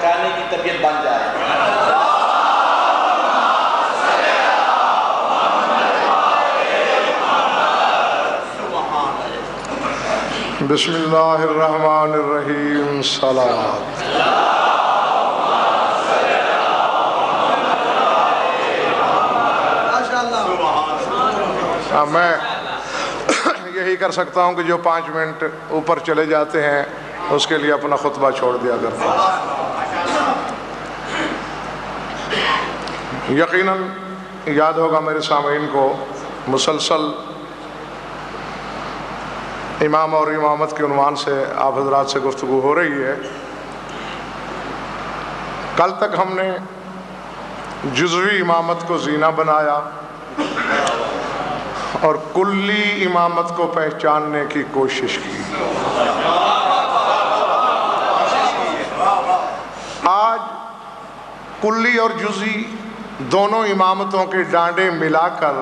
پکانے کی طبیعت بن جائے۔ بسم اللہ الرحمن الرحیم، صلوات۔ میں یہی کر سکتا ہوں کہ جو 5 منٹ اوپر چلے جاتے ہیں اس کے لیے اپنا خطبہ چھوڑ دیا کرتا ہوں۔ یقیناً یاد ہوگا میرے سامعین کو، مسلسل امام اور امامت کے عنوان سے آپ حضرات سے گفتگو ہو رہی ہے۔ کل تک ہم نے جزوی امامت کو زینہ بنایا اور کلی امامت کو پہچاننے کی کوشش کی۔ آج کلی اور جزوی دونوں امامتوں کے ڈانڈے ملا کر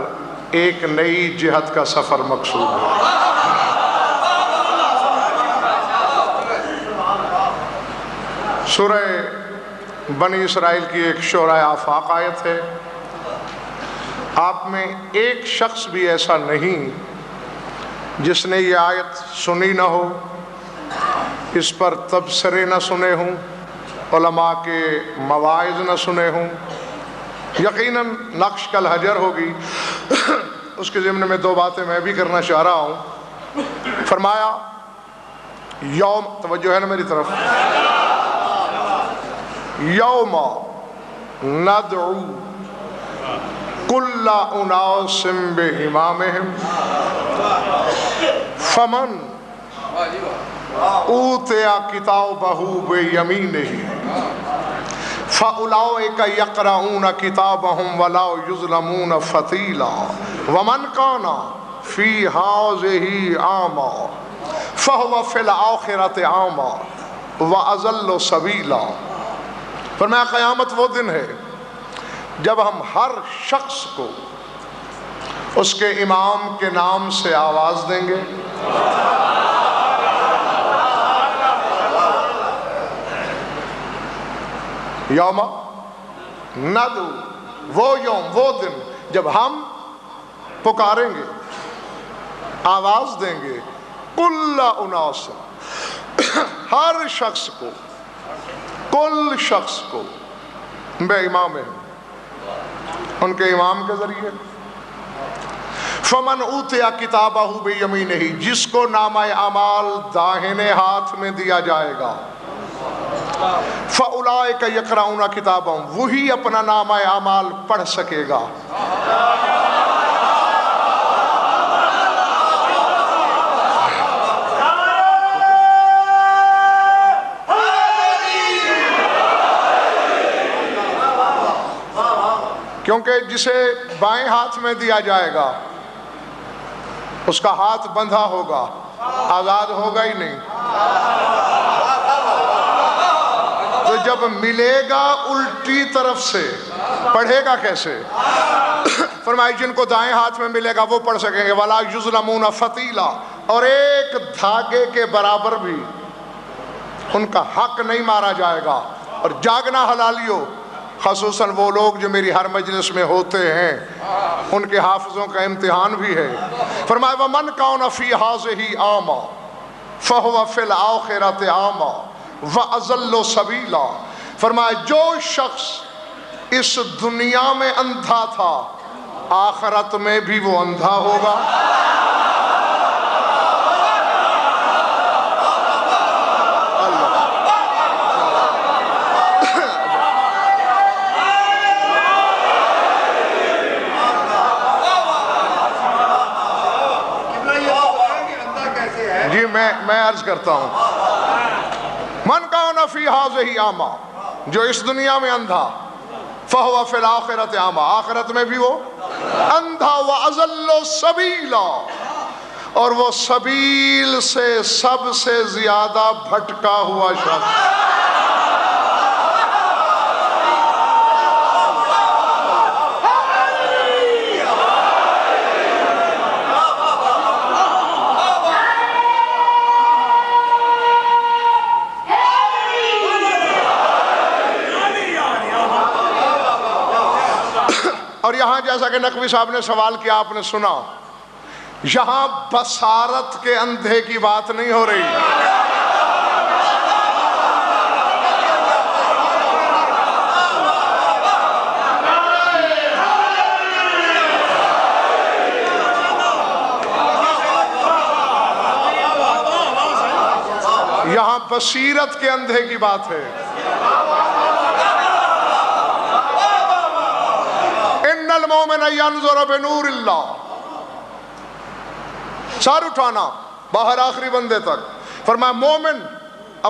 ایک نئی جہت کا سفر مقصود ہے۔ سورہ بنی اسرائیل کی ایک شورۂ آفاق آیت ہے۔ آپ میں ایک شخص بھی ایسا نہیں جس نے یہ آیت سنی نہ ہو، اس پر تبصرے نہ سنے ہوں، علماء کے مواعظ نہ سنے ہوں۔ یقیناً نقش کل حجر ہوگی، اس کے ضمن میں 2 باتیں میں بھی کرنا چاہ رہا ہوں۔ فرمایا یوم، توجہ ہے نا میری طرف، یوم ندعو کل اناس بامامہم فمن اوتی کتابہ بیمینہ فاولئک یقرؤون کتابہم ولا یظلمون فتیلا ومن کان فی ہذہ اعمی فہو فی الآخرۃ اعمی واضل سبیلا۔ فرمایا قیامت وہ دن ہے جب ہم ہر شخص کو اس کے امام کے نام سے آواز دیں گے۔ یوم ندعو، وہ یوم، وہ دن جب ہم پکاریں گے، آواز دیں گے، کل اناس، ہر شخص کو، کل شخص کو، بے امام ہے، ان کے امام کے ذریعے۔ فمن اوتیا کتابہ بیمینہ، جس کو نامہ اعمال داہنے ہاتھ میں دیا جائے گا، فاولئک یقرؤون کتابہم، وہی اپنا نامہ اعمال پڑھ سکے گا۔ کیونکہ جسے بائیں ہاتھ میں دیا جائے گا اس کا ہاتھ بندھا ہوگا، آزاد ہوگا ہی نہیں۔ تو جب ملے گا الٹی طرف سے، پڑھے گا کیسے؟ فرمایا جن کو دائیں ہاتھ میں ملے گا وہ پڑھ سکیں گے، وَلَا يُظْلَمُونَ فَتِيلًا، اور ایک دھاگے کے برابر بھی ان کا حق نہیں مارا جائے گا۔ اور جاگنا حلالیو، خصوصاً وہ لوگ جو میری ہر مجلس میں ہوتے ہیں، ان کے حافظوں کا امتحان بھی ہے۔ فرمایا وَمَنْ كَانَ فِي هَٰذِهِ أَعْمَىٰ فَهُوَ فِي الْآخِرَةِ أَعْمَىٰ وَأَضَلُّ سَبِيلًا۔ فرمایا جو شخص اس دنیا میں اندھا تھا، آخرت میں بھی وہ اندھا ہوگا۔ میں عرض کرتا ہوں، من کان فی ہذہ اعمی، جو اس دنیا میں اندھا، فہو فی الآخرۃ اعمی، آخرت میں بھی وہ اندھا، واضل سبیلا، اور وہ سبیل سے سب سے زیادہ بھٹکا ہوا شخص۔ اور یہاں جیسا کہ نقوی صاحب نے سوال کیا آپ نے سنا، یہاں بصارت کے اندھے کی بات نہیں ہو رہی، یہاں بصیرت کے اندھے کی بات ہے۔ ان المؤمن ینظر بنور اللہ، سار اٹھانا باہر آخری بندے تک، فرمایا مومن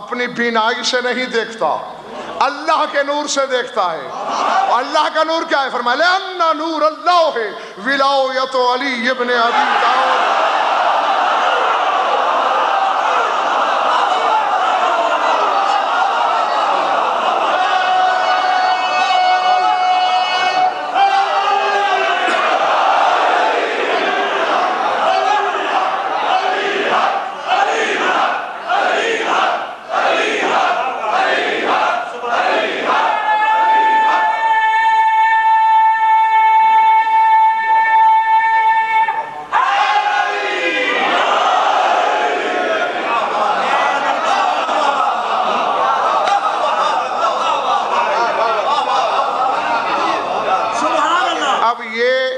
اپنی بینائی سے نہیں دیکھتا، اللہ کے نور سے دیکھتا ہے۔ اللہ کا نور کیا ہے؟ فرمایا لأن نور اللہ ولایت علی ابن ابی طالب۔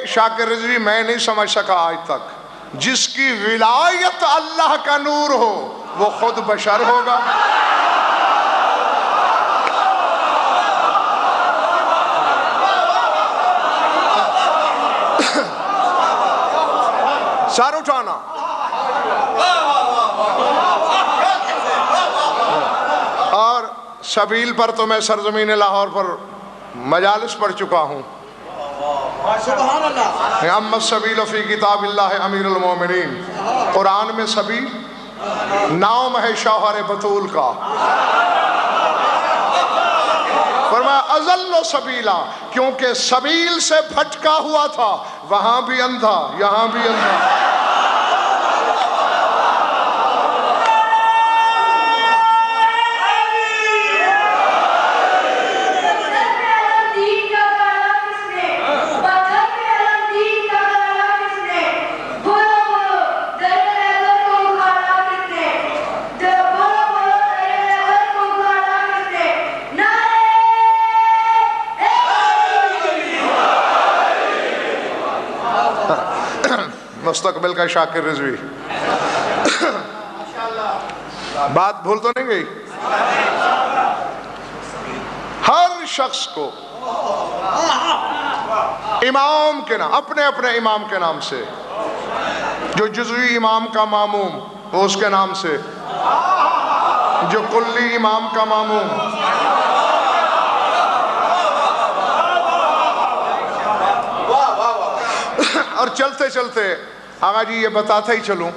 شاکر رضوی میں نہیں سمجھ سکا آج تک، جس کی ولایت اللہ کا نور ہو وہ خود بشر ہوگا؟ سر اٹھانا۔ اور سبیل پر تو میں سرزمین لاہور پر مجالس پڑھ چکا ہوں۔ سبحان اللہ۔ اما السبیل فی کتاب اللہ امیر المومنین، قرآن میں سبیل نام ہے شوہر بطول کا۔ فرمایا اضل سبیلا، کیونکہ سبیل سے بھٹکا ہوا تھا، وہاں بھی اندھا یہاں بھی اندھا۔ مستقبل کا شاکر رضوی، بات بھول تو نہیں گئی؟ ہر شخص کو امام کے نام، اپنے اپنے امام کے نام سے، جو جزوی امام کا ماموم وہ اس کے نام سے، جو کلی امام کا ماموم۔ اور چلتے چلتے آقا جی یہ بتاتا ہی چلوں،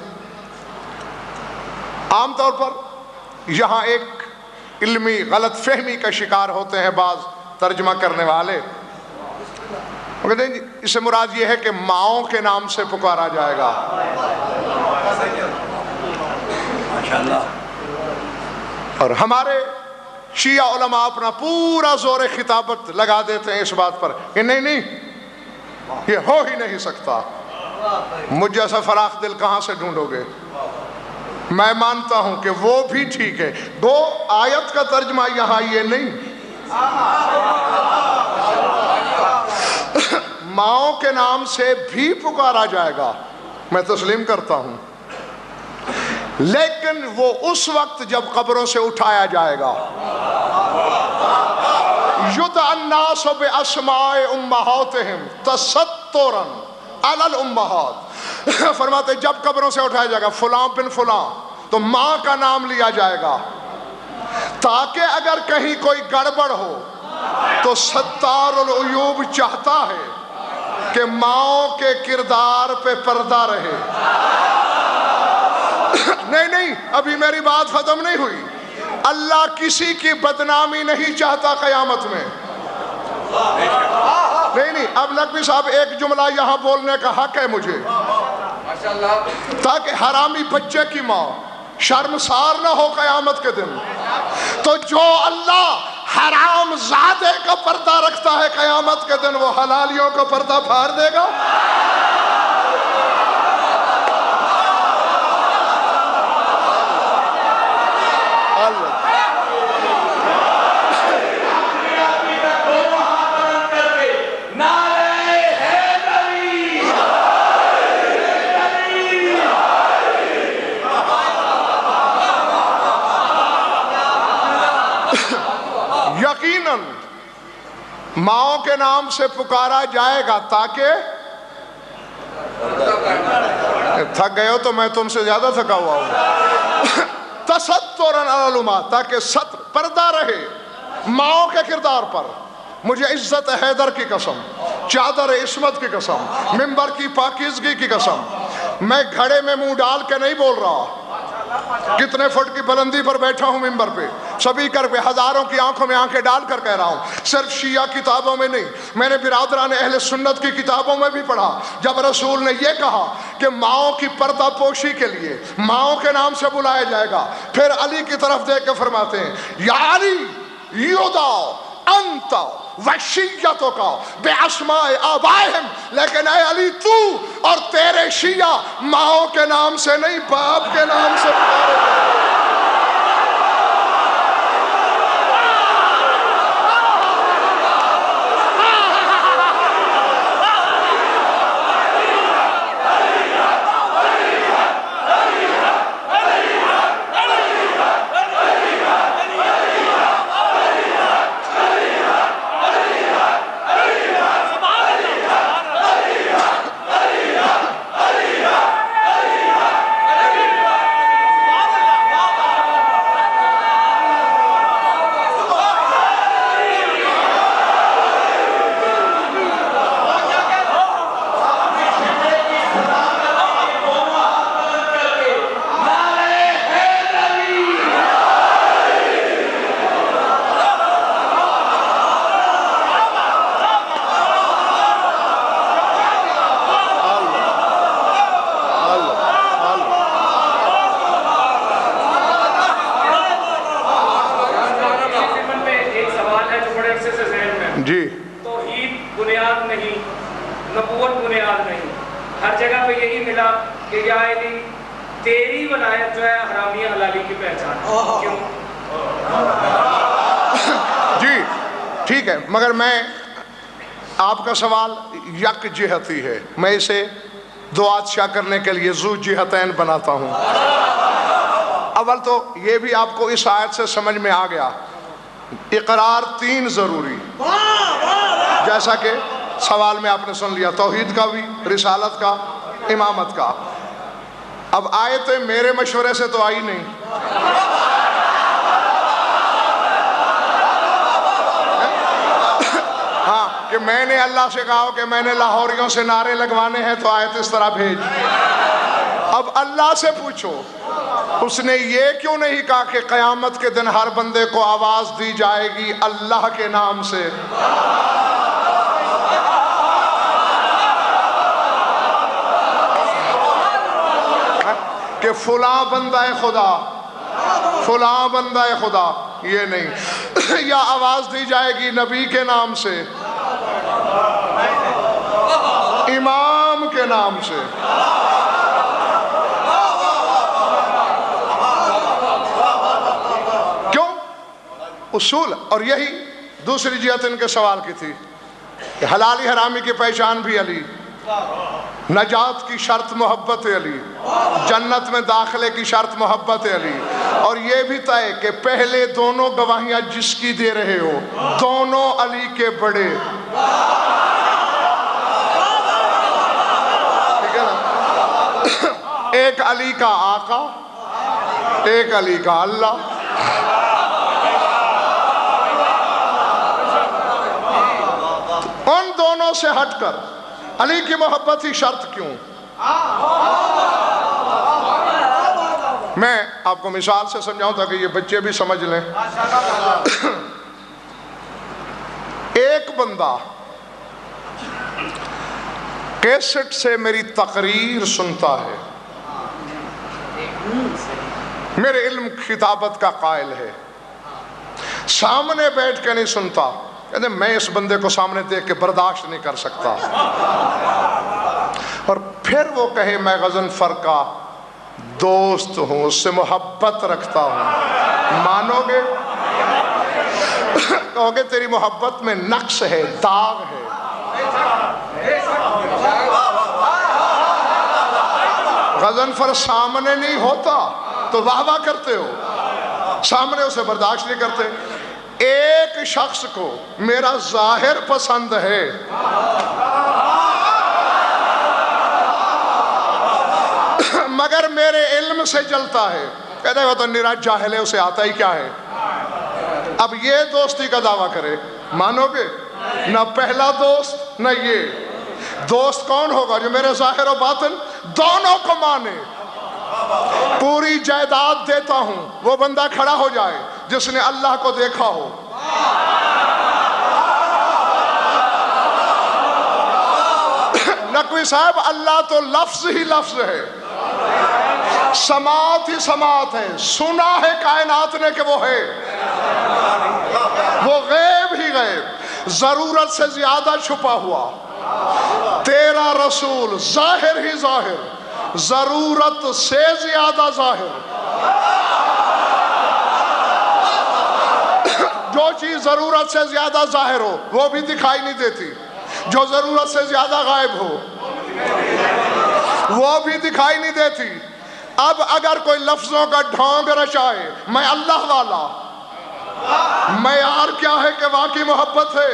عام طور پر یہاں ایک علمی غلط فہمی کا شکار ہوتے ہیں بعض ترجمہ کرنے والے، وہ کہتے ہیں اس سے مراد یہ ہے کہ ماؤں کے نام سے پکارا جائے گا۔ اور ہمارے شیعہ علماء اپنا پورا زور خطابت لگا دیتے ہیں اس بات پر کہ نہیں نہیں یہ ہو ہی نہیں سکتا، مجھ جیسا فراخ دل کہاں سے ڈھونڈو گے؟ میں مانتا ہوں کہ وہ بھی ٹھیک ہے، دو آیت کا ترجمہ یہاں یہ نہیں، ماؤں کے نام سے بھی پکارا جائے گا، میں تسلیم کرتا ہوں، لیکن وہ اس وقت جب قبروں سے اٹھایا جائے گا۔ یدعى الناس باسماء امہاتہم تسترا علی الامہات، فرماتے جب قبروں سے اٹھایا جائے گا فلاں بن فلاں، تو ماں کا نام لیا جائے گا تاکہ اگر کہیں کوئی گڑبڑ ہو تو ستار العیوب چاہتا ہے کہ ماؤں کے کردار پہ پردہ رہے۔ نہیں ابھی میری بات ختم نہیں ہوئی، اللہ کسی کی بدنامی نہیں چاہتا قیامت میں۔ نہیں اب نقوی صاحب ایک جملہ یہاں بولنے کا حق ہے مجھے، تاکہ حرامی بچے کی ماں شرمسار نہ ہو قیامت کے دن۔ تو جو اللہ حرام زادے کا پردہ رکھتا ہے، قیامت کے دن وہ حلالیوں کا پردہ پھاڑ دے گا۔ یقیناً ماؤں کے نام سے پکارا جائے گا تاکہ تھک گئے ہو تو میں تم سے زیادہ تھکا ہوا ہوں، تسترن علی الامہات، تاکہ ستر پردہ رہے ماؤں کے کردار پر۔ مجھے عزت حیدر کی قسم، چادر عصمت کی قسم، منبر کی پاکیزگی کی قسم، میں گھڑے میں منہ ڈال کے نہیں بول رہا۔ کتنے فٹ کی بلندی پر بیٹھا ہوں منبر پہ، سپیکر پہ، ہزاروں کی آنکھوں میں آنکھیں ڈال کر کہہ رہا ہوں۔ صرف شیعہ کتابوں میں نہیں، میں نے برادران اہل سنت کی کتابوں میں بھی پڑھا، جب رسول نے یہ کہا کہ ماؤں کی پردہ پوشی کے لیے ماؤں کے نام سے بلایا جائے گا، پھر علی کی طرف دیکھ کے فرماتے ہیں یا علی یوداؤ انت وشیتوں کا بے اسماء آبائہم، لیکن اے علی تو اور تیرے شیعہ ماؤں کے نام سے نہیں باپ کے نام سے پکارے گا۔ جی توحید بنیاد نہیں، نبوت بنیاد نہیں، ہر جگہ پہ یہی ملا کہ یا علی تیری ولایت جو ہے حرامی حلالی کی پہچان۔ کیوں؟ جی ٹھیک ہے، مگر میں آپ کا سوال یک جہتی ہے، میں اسے دعاتشاہ کرنے کے لیے ذو جہتین بناتا ہوں۔ اول تو یہ بھی آپ کو اس آیت سے سمجھ میں آ گیا، اقرار تین ضروری، جیسا کہ سوال میں آپ نے سن لیا، توحید کا بھی، رسالت کا، امامت کا۔ اب آیتیں میرے مشورے سے تو آئی نہیں، ہاں کہ میں نے اللہ سے کہا کہ میں نے لاہوریوں سے نعرے لگوانے ہیں تو آیت اس طرح بھیج۔ اب اللہ سے پوچھو، اس نے یہ کیوں نہیں کہا کہ قیامت کے دن ہر بندے کو آواز دی جائے گی اللہ کے نام سے؟ کہ فلاں بندہ خدا، فلاں بندہ خدا، یہ نہیں، یا آواز دی جائے گی نبی کے نام سے، امام کے نام سے۔ کیوں؟ اصول، اور یہی دوسری جہت ان کے سوال کی تھی کہ حلالی حرامی کی پہچان بھی علی، نجات کی شرط محبت علی، جنت میں داخلے کی شرط محبت علی، اور یہ بھی طے کہ پہلے دونوں گواہیاں جس کی دے رہے ہو دونوں علی کے بڑے، ٹھیک ہے نا؟ ایک علی کا آقا، ایک علی کا اللہ۔ ان دونوں سے ہٹ کر علی کی محبت ہی شرط کیوں؟ میں آپ کو مثال سے سمجھاؤں تاکہ یہ بچے بھی سمجھ لیں۔ ایک بندہ کیسٹ سے میری تقریر سنتا ہے، میرے علم کتابت کا قائل ہے، سامنے بیٹھ کے نہیں سنتا، کہتے میں اس بندے کو سامنے دیکھ کے برداشت نہیں کر سکتا، اور پھر وہ کہے میں غضنفر کا دوست ہوں، اس سے محبت رکھتا ہوں، مانو گے؟ کہو گے تیری محبت میں نقص ہے، داغ ہے۔ غضنفر سامنے نہیں ہوتا تو واہ واہ کرتے ہو، سامنے اسے برداشت نہیں کرتے۔ ایک شخص کو میرا ظاہر پسند ہے، مگر میرے علم سے جلتا ہے، کہتے وہ تو نرا جاہل ہے، اسے آتا ہی کیا ہے۔ اب یہ دوستی کا دعویٰ کرے، مانو گے؟ نہ پہلا دوست نہ یہ دوست کون ہوگا جو میرے ظاہر و باطن دونوں کو مانے۔ پوری جائیداد دیتا ہوں، وہ بندہ کھڑا ہو جائے جس نے اللہ کو دیکھا ہو۔ نقوی صاحب اللہ تو لفظ ہی لفظ ہے، سماعت ہی سماعت ہے، سنا ہے کائنات نے کہ وہ ہے، وہ غیب ہی غیب، ضرورت سے زیادہ چھپا ہوا۔ تیرا رسول ظاہر ہی ظاہر، ضرورت سے زیادہ ظاہر۔ جو چیز ضرورت سے زیادہ ظاہر ہو وہ بھی دکھائی نہیں دیتی، جو ضرورت سے زیادہ غائب ہو وہ بھی دکھائی نہیں دیتی۔ اب اگر کوئی لفظوں کا ڈھونگ رچائے، میں اللہ والا، معیار کیا ہے کہ واقعی محبت ہے؟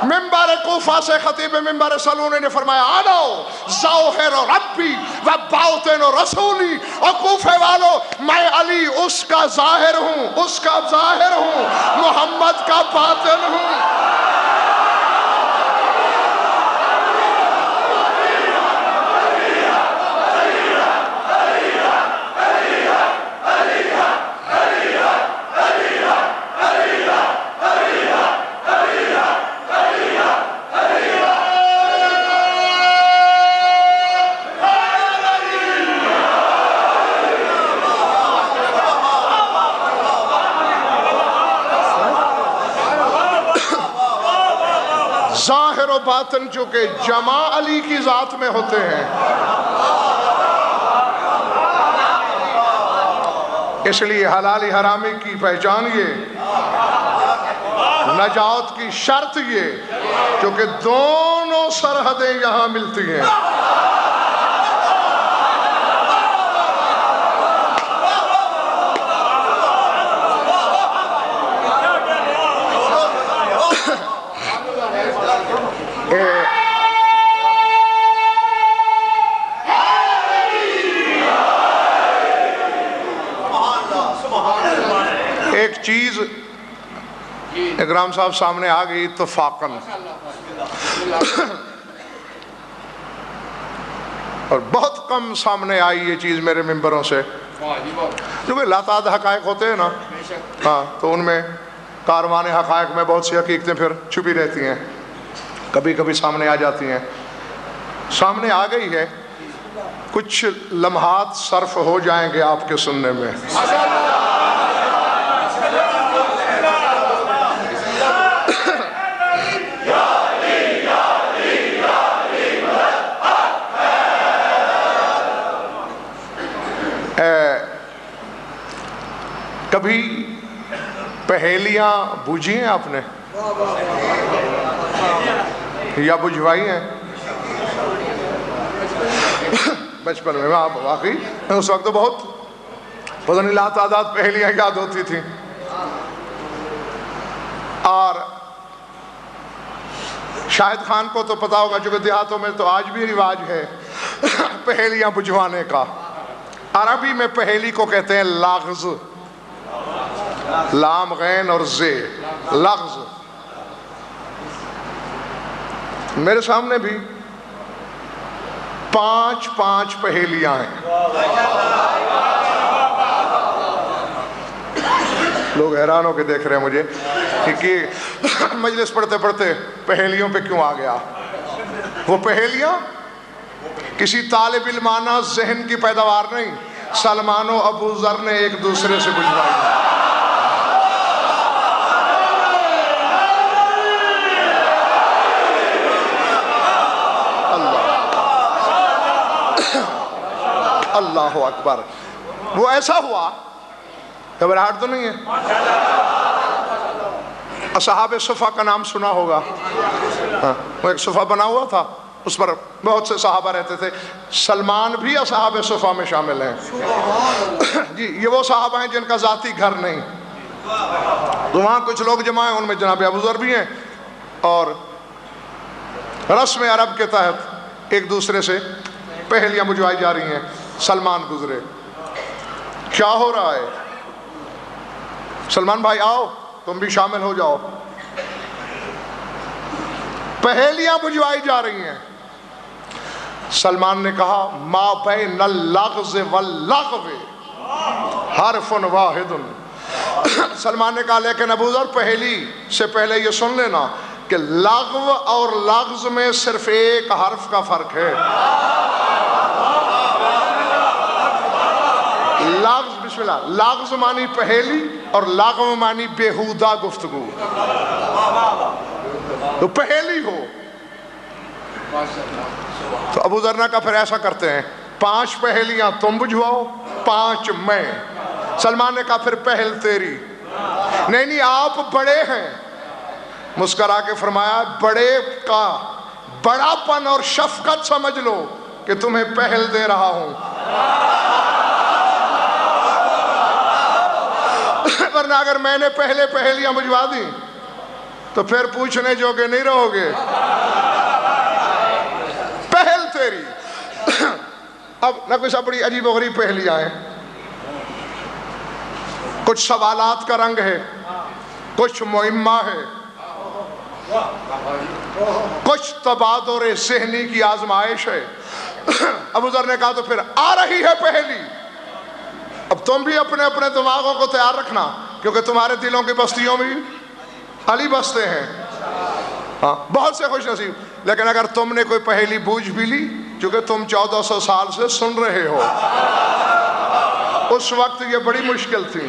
منبر کوفہ سے خطیب منبر سلونی نے فرمایا آنو ظاہر ربی و باطن رسولی، اور کوفے والو میں علی اس کا ظاہر ہوں، اس کا ظاہر ہوں، محمد کا باطن ہوں۔ ظاہر و باطن چونکہ جمع علی کی ذات میں ہوتے ہیں، اس لیے حلالی حرامی کی پہچان یہ، نجات کی شرط یہ، کیونکہ دونوں سرحدیں یہاں ملتی ہیں۔ ایک چیز اکرام صاحب سامنے آ گئی اتفاقاً، اور بہت کم سامنے آئی یہ چیز میرے ممبروں سے، کیونکہ لاتعداد حقائق ہوتے ہیں نا، ہاں تو ان میں کاروان حقائق میں بہت سی حقیقتیں پھر چھپی رہتی ہیں، کبھی کبھی سامنے آ جاتی ہیں۔ سامنے آ گئی ہے، کچھ لمحات صرف ہو جائیں گے آپ کے سننے میں۔ کبھی پہیلیاں بوجھی ہیں آپ نے یا بجھوائی ہیں؟ بچپن میں آپ واقعی اس وقت تو بہت پتہ نہیں لاتعداد پہیلیاں یاد ہوتی تھیں، اور شاہد خان کو تو پتا ہوگا چونکہ دیہاتوں میں تو آج بھی رواج ہے پہیلیاں بجھوانے کا۔ عربی میں پہیلی کو کہتے ہیں لغز، لام غین اور زے، لغز۔ میرے سامنے بھی 5 پہیلیاں ہیں، لوگ حیران ہو کے دیکھ رہے ہیں مجھے کہ مجلس پڑھتے پڑھتے پہیلیوں پہ کیوں آ گیا۔ وہ پہیلیاں کسی طالب علمانہ ذہن کی پیداوار نہیں، سلمان و ابو ذر نے ایک دوسرے سے بجھوائی. اللہ اکبر. وہ ایسا ہوا، گھبراہٹ تو نہیں ہے؟ اصحاب صفا کا نام سنا ہوگا. وہ ایک صفا بنا ہوا تھا، اس پر بہت سے صحابہ رہتے تھے. سلمان بھی اصحاب صفا میں شامل ہیں. جی یہ وہ صحابہ ہیں جن کا ذاتی گھر نہیں، تو وہاں کچھ لوگ جمع ہیں، ان میں جناب ابو ذر بھی ہیں. اور رسم عرب کے تحت ایک دوسرے سے پہلیاں بجھوائی جا رہی ہیں. سلمان گزرے. کیا ہو رہا ہے؟ سلمان بھائی آؤ، تم بھی شامل ہو جاؤ. پہلیاں بجھوائی جا رہی ہیں. سلمان نے کہا ما بین اللغز واللغو حرف واحد. سلمان نے کہا لیکن ابو ذر پہلی سے پہلے یہ سن لینا کہ لغو اور لغز میں صرف ایک حرف کا فرق ہے. لغز، بسم اللہ، لغز معنی پہلی اور لغو معنی بیہودہ گفتگو. تو پہلی ہو. تو ابو ذر نے کہا پھر ایسا کرتے ہیں 5 پہلیاں تم بجھواؤ 5 میں. سلمان نے کہا پھر پہل تیری. نہیں آپ بڑے ہیں. مسکرا کے فرمایا بڑے کا بڑا پن اور شفقت سمجھ لو کہ تمہیں پہل دے رہا ہوں، ورنہ اگر میں نے پہلے پہلیاں بجھوا دی تو پھر پوچھنے جوگے نہیں رہو گے. پہل تیری. اب نہ کچھ بڑی عجیب و غریب پہلیاں ہیں. کچھ سوالات کا رنگ ہے، کچھ معمہ ہے، کچھ تبادر ذہنی کی آزمائش ہے. ابو ذر نے کہا تو پھر آ رہی ہے پہلی. اب تم بھی اپنے اپنے دماغوں کو تیار رکھنا، کیونکہ تمہارے دلوں کی بستیوں میں علی بستے ہیں. ہاں بہت سے خوش نصیب. لیکن اگر تم نے کوئی پہلی بوجھ بھی لی، چونکہ تم 1400 سال سے سن رہے ہو، اس وقت یہ بڑی مشکل تھی.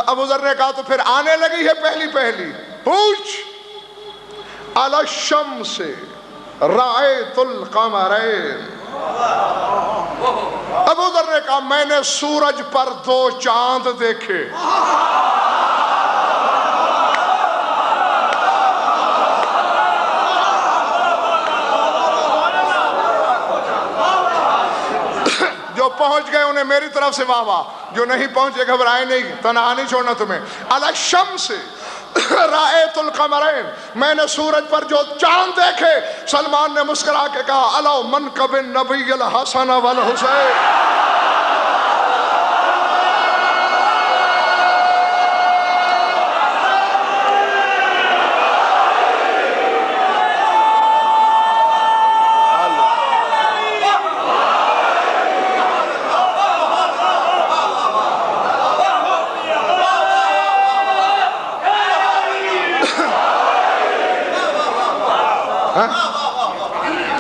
ابو ذر نے کہا تو پھر آنے لگی ہے پہلی. پوچھ. علی الشمس رأیت القمرین. ابو ذر نے کہا میں نے سورج پر 2 چاند دیکھے. جو پہنچ گئے انہیں میری طرف سے واہ واہ، جو نہیں پہنچے گھبرائے نہیں، تنہا نہیں چھوڑنا تمہیں. علی الشمس رأیت القمرین، میں نے سورج پر جو چاند دیکھے. سلمان نے مسکرا کے کہا الا منکب النبی الحسن والحسین.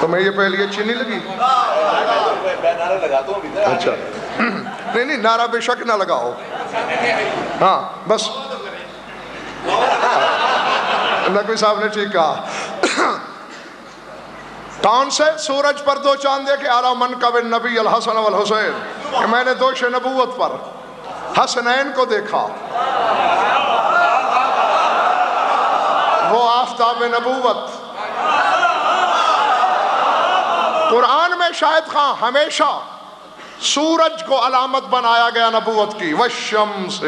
تمہیں یہ پہلی اچھی نہیں لگی؟ اچھا نہیں نعرہ بے شک نہ لگاؤ. ہاں بس نقوی صاحب نے ٹھیک کہا. کون سے؟ سورج پر 2 چاند دیکھے. اعلیٰ منکب النبی الحسن والحسین، کہ میں نے دوش نبوت پر حسنین کو دیکھا. وہ آفتاب نبوت. قرآن میں شاہد خان ہمیشہ سورج کو علامت بنایا گیا نبوت کی. والشمس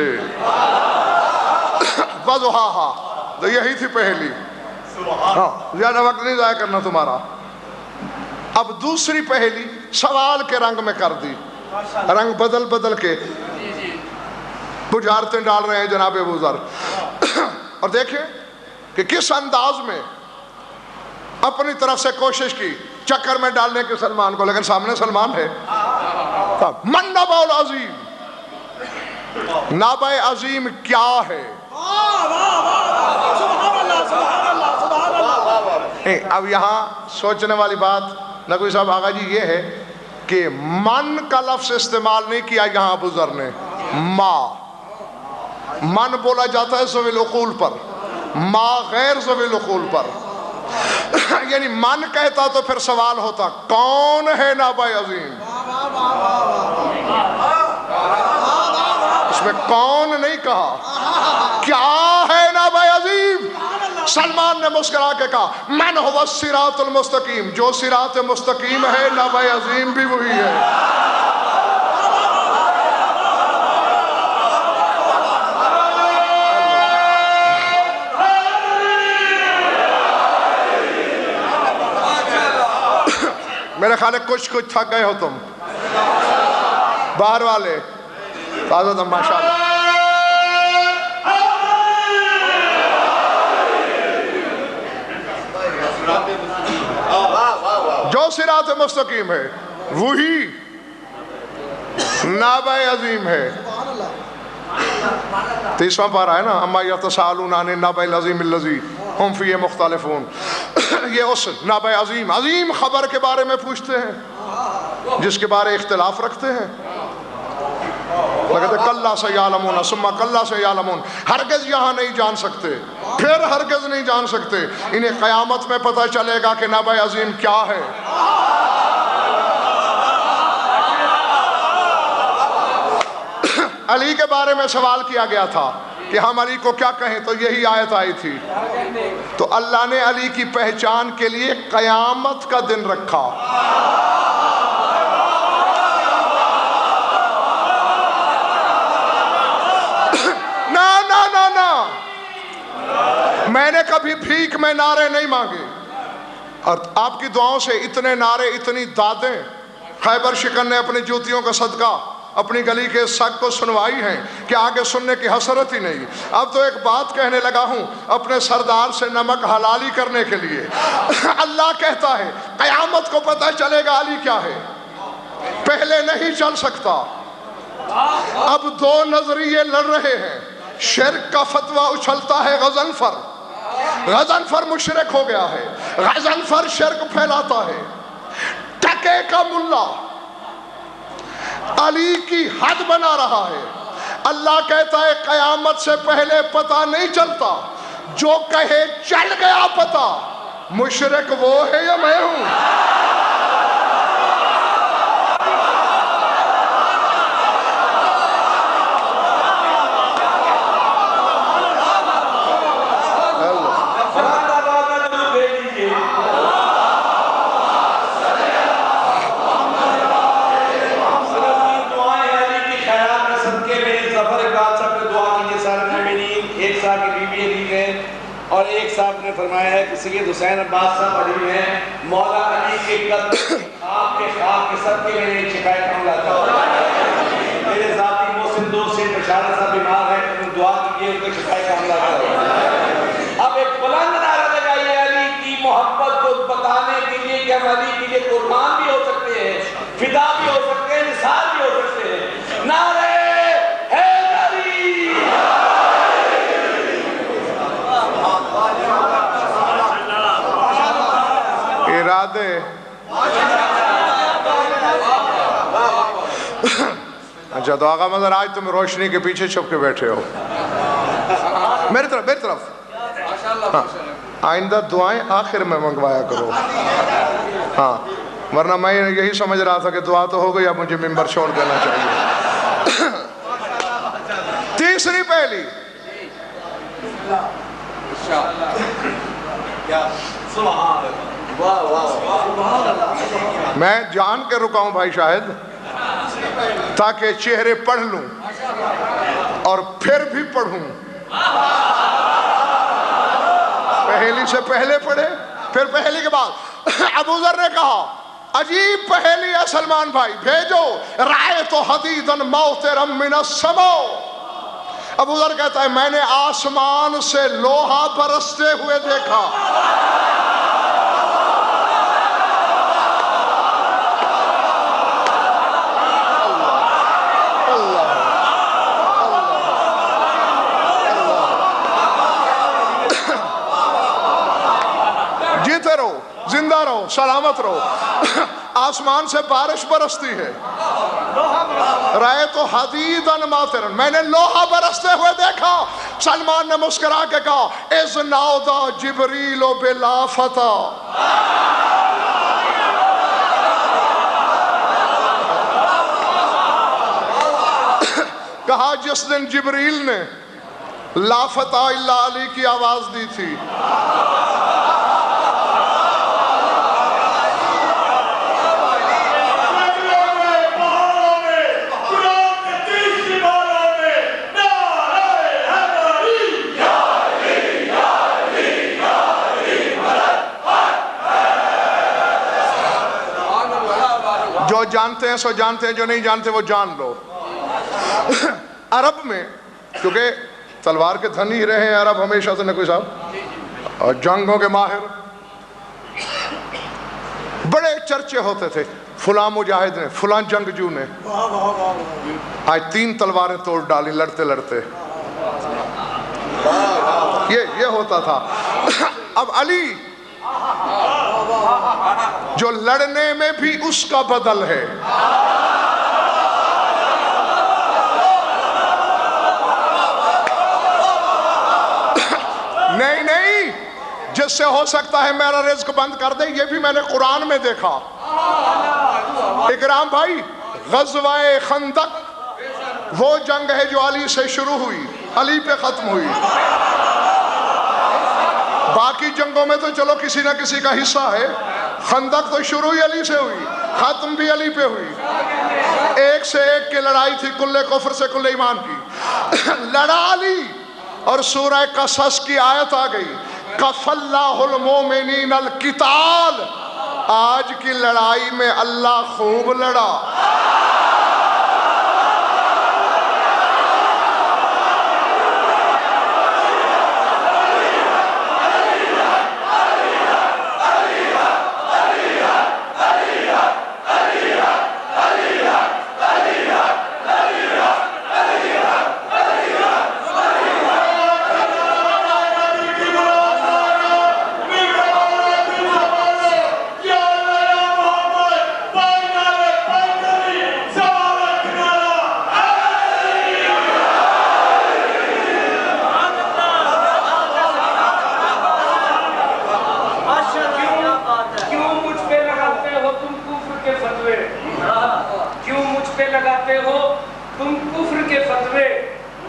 وضحاہا، تو یہی تھی پہلی. ہاں زیادہ وقت نہیں ضائع کرنا تمہارا. اب دوسری پہلی سوال کے رنگ میں کر دی. رنگ بدل بدل کے بجھارتیں ڈال رہے ہیں جناب ابو ذر. اور دیکھیں کہ کس انداز میں اپنی طرف سے کوشش کی چکر میں ڈالنے کے سلمان کو، لیکن سامنے سلمان ہے. من نبع العظیم، نبع عظیم کیا ہے؟ اب یہاں سوچنے والی بات نقوی صاحب آغا جی یہ ہے کہ من کا لفظ استعمال نہیں کیا یہاں ابو ذر نے. ما من بولا جاتا ہے ذوی العقول پر، ما غیر ذوی العقول پر. یعنی من کہتا تو پھر سوال ہوتا کون ہے نابع عظیم. اس میں کون نہیں کہا، کیا ہے نابع عظیم. سلمان نے مسکرا کے کہا من هو الصراط المستقیم، جو صراط مستقیم ہے نابع عظیم بھی وہی ہے. میرے خیال ہے کچھ تھک گئے ہو تم باہر والے. تازہ تم ماشاءاللہ. جو صراط مستقیم ہے وہی نابع عظیم ہے. 30واں پارہ ہے نا، اما یتساءلون عن النبأ العظیم الذی ہم فیہ مختلفون. یہ اس نبأ عظیم، عظیم خبر کے بارے میں پوچھتے ہیں جس کے بارے اختلاف رکھتے ہیں. کہتے کلا سیعلمون ثم کلا سیعلمون. ہرگز یہاں نہیں جان سکتے، پھر ہرگز نہیں جان سکتے. انہیں قیامت میں پتہ چلے گا کہ نبأ عظیم کیا ہے. علی کے بارے میں سوال کیا گیا تھا کہ ہم علی کو کیا کہیں، تو یہی آیت آئی تھی. تو اللہ نے علی کی پہچان کے لیے قیامت کا دن رکھا. میں نے کبھی بھیک میں نعرے نہیں مانگے، اور آپ کی دعاؤں سے اتنے نعرے، اتنی دادیں خیبر شکن نے اپنی جوتیوں کا صدقہ اپنی گلی کے سگ کو سنوائی ہیں کہ آگے سننے کی حسرت ہی نہیں. اب تو ایک بات کہنے لگا ہوں اپنے سردار سے نمک حلالی کرنے کے لیے. اللہ کہتا ہے قیامت کو پتہ چلے گا علی کیا ہے، پہلے نہیں چل سکتا. اب دو نظریے لڑ رہے ہیں. شرک کا فتویٰ اچھلتا ہے غضنفر. غضنفر مشرک ہو گیا ہے، غضنفر شرک پھیلاتا ہے. ٹکے کا ملا علی کی حد بنا رہا ہے. اللہ کہتا ہے قیامت سے پہلے پتہ نہیں چلتا، جو کہے چل گیا پتہ. مشرک وہ ہے یا میں ہوں؟ اور ایک صاحب نے فرمایا ہے کہ سید حسین عباس صاحب پڑھی ہیں مولا علی کے قدم آپ کے خواب کے صدقے میں ایک شکایت حملہ تھا. میرے ذاتی محسن دوست سے بشارت صاحب بیمار ہے، تم دعا کیجیے ان کو شکایت حملہ تھا. اب ایک بلند نعرہ لگائیے علی کی محبت کو بتانے کے لیے کہ ہم علی کے لیے قربان بھی ہو سکتے ہیں، فدا بھی ہو سکتے ہیں، نثار بھی ہو سکتے ہیں. نعرہ ارادے. اچھا تو آقا مظہر آج تم روشنی کے پیچھے چھپ کے بیٹھے ہو. میری طرف آئندہ دعائیں آخر میں منگوایا کرو. ہاں ورنہ میں یہی سمجھ رہا تھا کہ دعا تو ہو گئی، اب مجھے ممبر چھوڑ دینا چاہیے. تیسری پہلی میں جان کے رکا ہوں بھائی شاہد تاکہ چہرے پڑھ لوں اور پھر بھی پڑھوں. پہلی سے پہلے پڑھے پھر پہلی کے بعد. ابو ذر نے کہا عجیب پہلی ہے سلمان بھائی، بھیجو رأیت حدیدا موترا من السماء. ابو ذر کہتا ہے میں نے آسمان سے لوہا برستے ہوئے دیکھا. زندہ رہو، سلامت رہو. آسمان سے بارش برستی ہے، رأیت حدیداً ماطرا، میں نے لوہا برستے ہوئے دیکھا۔ سلمان نے مسکرا کے کہا اذ نادى جبریل بلا فتى، کہا جس دن جبریل نے لا فتى الا علی کی آواز دی تھی، جو جانتے ہیں سو جانتے ہیں، جو نہیں جانتے وہ جان لو۔ عرب میں کیونکہ تلوار کے دھنی رہے ہیں عرب ہمیشہ سے، نقوی صاحب، اور جنگوں کے ماہر، بڑے چرچے ہوتے تھے، فلاں مجاہد نے، فلاں جنگجو نے آج 3 تلواریں توڑ ڈالی لڑتے لڑتے، یہ ہوتا تھا۔ اب علی جو لڑنے میں بھی اس کا بدل ہے، نہیں جس سے ہو سکتا ہے میرا رزق بند کر دے، یہ بھی میں نے قرآن میں دیکھا۔ اکرام بھائی، غزوہ خندق وہ جنگ ہے جو علی سے شروع ہوئی، علی پہ ختم ہوئی۔ باقی جنگوں میں تو چلو کسی نہ کسی کا حصہ ہے، خندق تو شروع ہی علی سے ہوئی، ختم بھی علی پہ ہوئی۔ ایک سے ایک کی لڑائی تھی، کل کفر سے کل ایمان کی، لڑا علی، اور سورہ قصص کی آیت آ گئی کف اللہ المومنین القتال، آج کی لڑائی میں اللہ خوب لڑا۔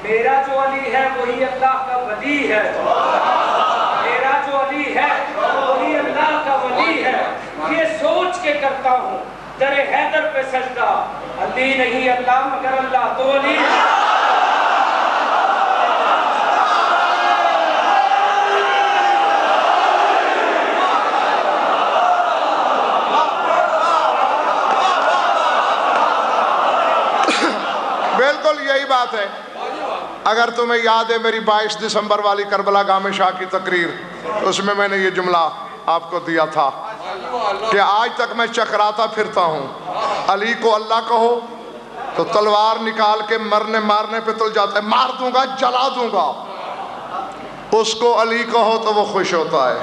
میرا جو علی ہے وہی اللہ کا ولی ہے، میرا جو علی ہے وہی اللہ کا ولی ہے، یہ سوچ کے کرتا ہوں در حیدر پہ سجدہ، علی نہیں اللہ مگر اللہ تو علی۔ بالکل یہی بات ہے۔ اگر تمہیں یاد ہے میری 22 دسمبر والی کربلا گام شاہ کی تقریر، اس میں میں نے یہ جملہ آپ کو دیا تھا کہ آج تک میں چکراتا پھرتا ہوں، علی کو اللہ کہو تو تلوار نکال کے مارنے پہ تل جاتا ہے، مار دوں گا جلا دوں گا، اس کو علی کہو تو وہ خوش ہوتا ہے۔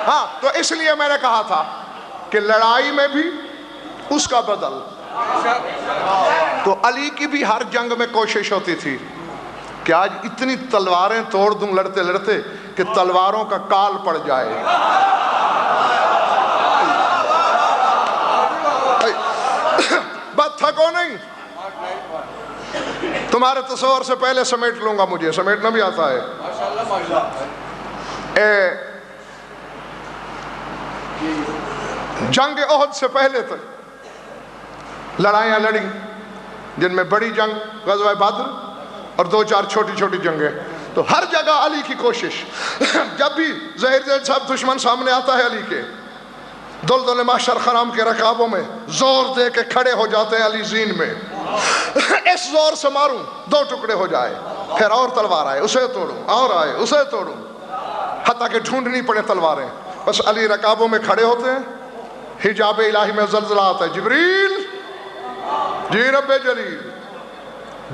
ہاں، تو اس لیے میں نے کہا تھا کہ لڑائی میں بھی اس کا بدل، تو علی کی بھی ہر جنگ میں کوشش ہوتی تھی کہ آج اتنی تلواریں توڑ دوں لڑتے لڑتے کہ تلواروں کا کال پڑ جائے۔ بات تھکو نہیں، تمہارے تصور سے پہلے سمیٹ لوں گا، مجھے سمیٹنا بھی آتا ہے۔ جنگ احد سے پہلے تک لڑائیاں لڑی، جن میں بڑی جنگ غزوہ بدر اور 2-4 چھوٹی چھوٹی جنگیں، تو ہر جگہ علی کی کوشش۔ جب بھی ظہیر صاحب دشمن سامنے آتا ہے علی کے، دلدل محشر خرام کے رکابوں میں زور دے کے کھڑے ہو جاتے ہیں علی زین میں، اس زور سے ماروں 2 ٹکڑے ہو جائے، پھر اور تلوار آئے اسے توڑوں، اور آئے اسے توڑوں، حتیٰ کہ ڈھونڈنی پڑے تلواریں۔ بس علی رکابوں میں کھڑے ہوتے ہیں، حجاب الہی میں زلزلہ آتا ہے، جبریل جی رب جلیل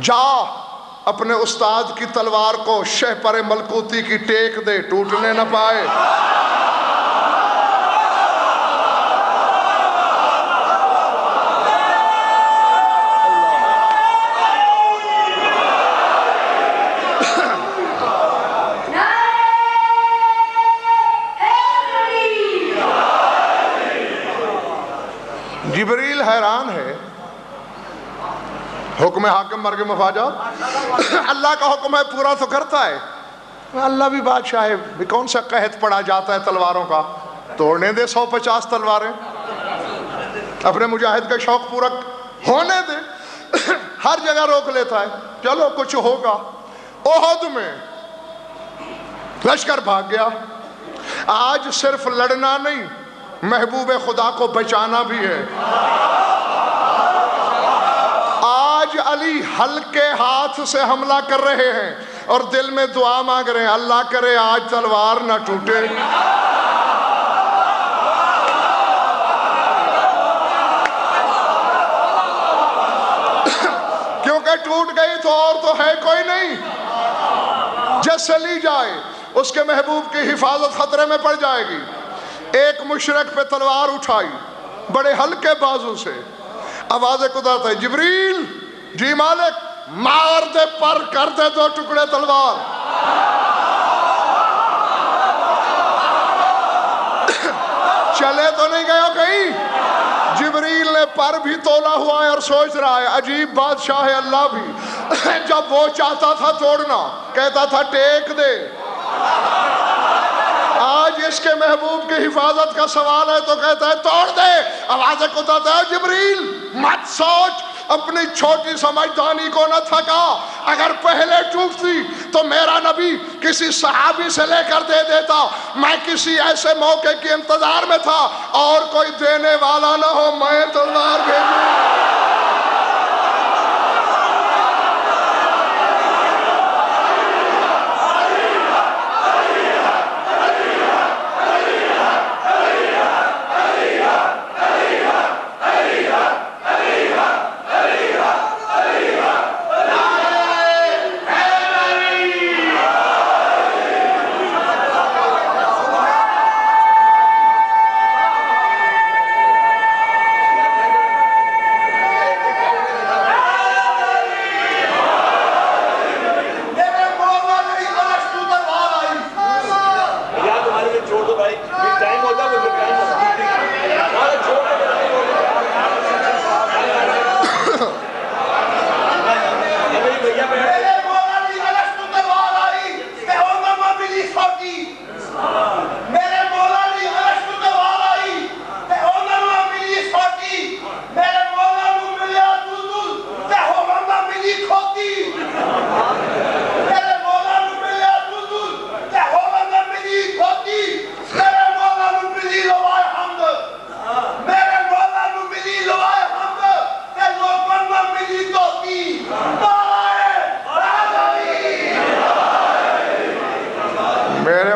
جا اپنے استاد کی تلوار کو شہپر ملکوتی کی ٹیک دے، ٹوٹنے نہ پائے۔ جبریل حیران ہے، حکم حاکم مرگ مفاجات، اللہ کا حکم ہے پورا تو کرتا ہے، اللہ بھی بادشاہ ہے، کون سا قحط پڑا جاتا ہے تلواروں کا، توڑنے دے 150 تلواریں، اپنے مجاہد کا شوق پورا ہونے دے، ہر جگہ روک لیتا ہے، چلو کچھ ہوگا۔ احد میں لشکر بھاگ گیا، آج صرف لڑنا نہیں، محبوب خدا کو بچانا بھی ہے۔ آج علی ہلکے ہاتھ سے حملہ کر رہے ہیں اور دل میں دعا مانگ رہے ہیں، اللہ کرے آج تلوار نہ ٹوٹے۔ کیونکہ ٹوٹ گئی تو اور تو ہے کوئی نہیں، جس سے لی جائے اس کے محبوب کی حفاظت خطرے میں پڑ جائے گی۔ ایک مشرک پہ تلوار اٹھائی بڑے ہلکے بازو سے، آواز قدرت ہے، جبریل جی مالک، مار دے پر کر دے 2 ٹکڑے تلوار۔ چلے تو نہیں گئے ہو کہیں؟ جبریل نے پر بھی تولا ہوا ہے اور سوچ رہا ہے عجیب بادشاہ ہے اللہ بھی، جب وہ چاہتا تھا توڑنا کہتا تھا ٹیک دے، آج اس کے محبوب کی حفاظت کا سوال ہے تو کہتا ہے توڑ دے۔ آواز قدرت ہے، جبریل مت سوچ، اپنی چھوٹی سمجھدانی کو نہ تھکا، اگر پہلے ٹوٹتی تو میرا نبی کسی صحابی سے لے کر دے دیتا، میں کسی ایسے موقع کے انتظار میں تھا، اور کوئی دینے والا نہ ہو میں تلوار بھیجوں۔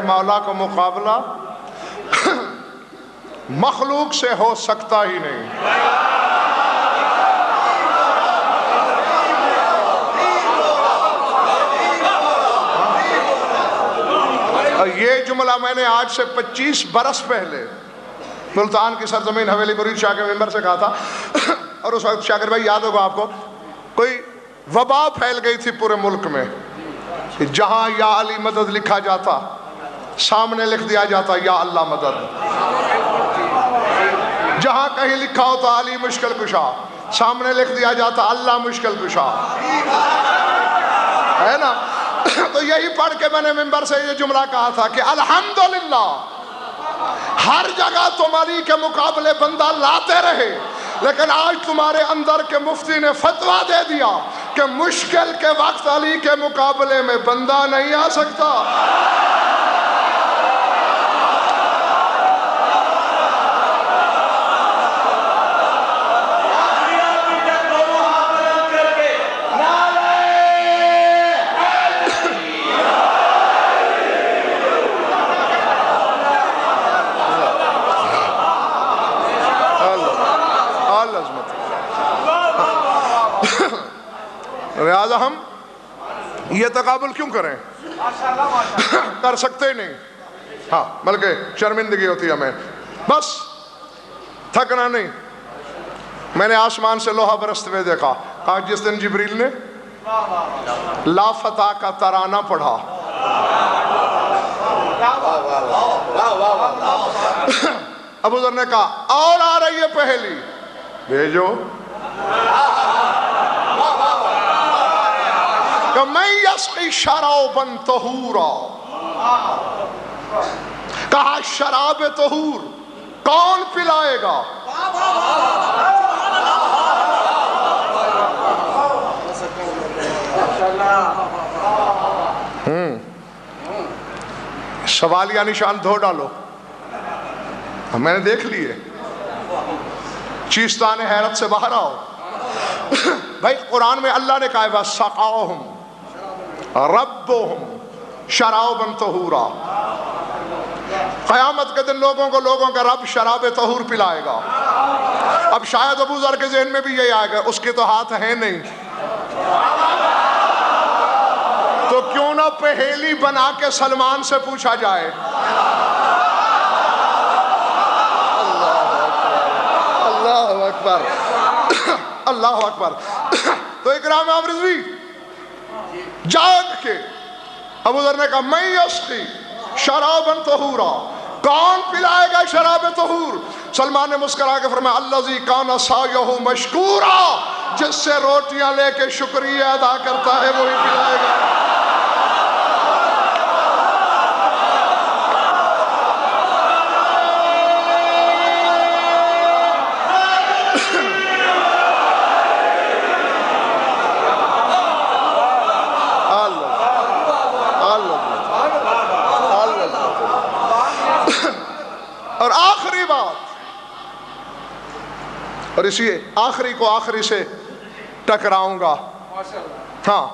مولا کا مقابلہ مخلوق سے ہو سکتا ہی نہیں۔ یہ جملہ میں نے آج سے 25 برس پہلے ملتان کی سرزمین حویلی مرید شاہ کے ممبر سے کہا تھا، اور اس وقت شاکر بھائی یاد ہوگا آپ کو، کوئی وبا پھیل گئی تھی پورے ملک میں، جہاں یا علی مدد لکھا جاتا سامنے لکھ دیا جاتا یا اللہ مدد، جہاں کہیں لکھا ہوتا علی مشکل کشا سامنے لکھ دیا جاتا اللہ مشکل کشا، ہے نا؟ تو یہی پڑھ کے میں نے ممبر سے یہ جملہ کہا تھا کہ الحمدللہ ہر جگہ تم علی کے مقابلے بندہ لاتے رہے، لیکن آج تمہارے اندر کے مفتی نے فتویٰ دے دیا کہ مشکل کے وقت علی کے مقابلے میں بندہ نہیں آ سکتا۔ لہذا ہم یہ تقابل کیوں کریں؟ کر سکتے نہیں، ہاں بلکہ شرمندگی ہوتی ہے ہمیں. بس تھکنا نہیں. میں نے آسمان سے لوہا برستے ہوئے دیکھا. کہا جس دن جبریل نے لا فتح کا ترانہ پڑھا، ابو ذر نے کہا اور آ رہی ہے پہلی، بھیجو. کہ میں یسقی شرابا طہورا، کہا شراب طہور کون پلائے گا؟ سوالیہ نشان دھو ڈالو. میں نے دیکھ لیے. چیستان حیرت سے باہر آؤ. بھائی قرآن میں اللہ نے کہا ہے وَسَقَاهُمْ رَبُّهُمْ شَرَابًا طَهُورًا. قیامت کے دن لوگوں کا رب شراب طہور پلائے گا. اب شاید ابو ذر کے ذہن میں بھی یہی آئے گا اس کے تو ہاتھ ہیں نہیں، تو کیوں نہ پہیلی بنا کے سلمان سے پوچھا جائے. اللہ اکبر، اللہ اکبر. تو اکرام رضوی جاگ کے ابو ذر نے کہا میں یسقی شرابا طہورا، کون پلائے گا شراب طہور؟ سلمان نے مسکرا کے فرمایا الذی کان سعیہ مشکورا، جس سے روٹیاں لے کے شکریہ ادا کرتا ہے وہی پلائے گا. اور آخری بات، اور اسی آخری کو آخری سے ٹکراؤں گا. ہاں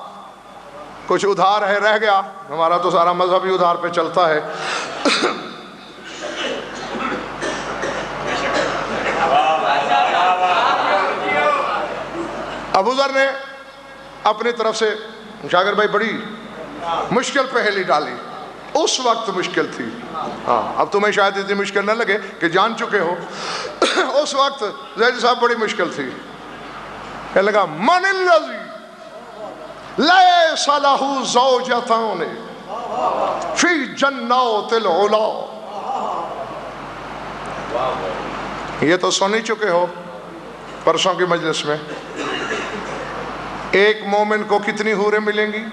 کچھ ادھار ہے رہ گیا، ہمارا تو سارا مذہب ہی ادھار پہ چلتا ہے. ابو ذر نے اپنی طرف سے شاگرد بھائی بڑی مشکل پہلی ڈالی. اس وقت مشکل تھی، ہاں اب تمہیں شاید اتنی مشکل نہ لگے کہ جان چکے ہو. اس وقت زید صاحب بڑی مشکل تھی. کہنے لگا من الذی لیس لہ زوجتان فی جنات العلا. یہ تو سن ہی چکے ہو پرسوں کی مجلس میں. ایک مومن کو کتنی حوریں ملیں گی؟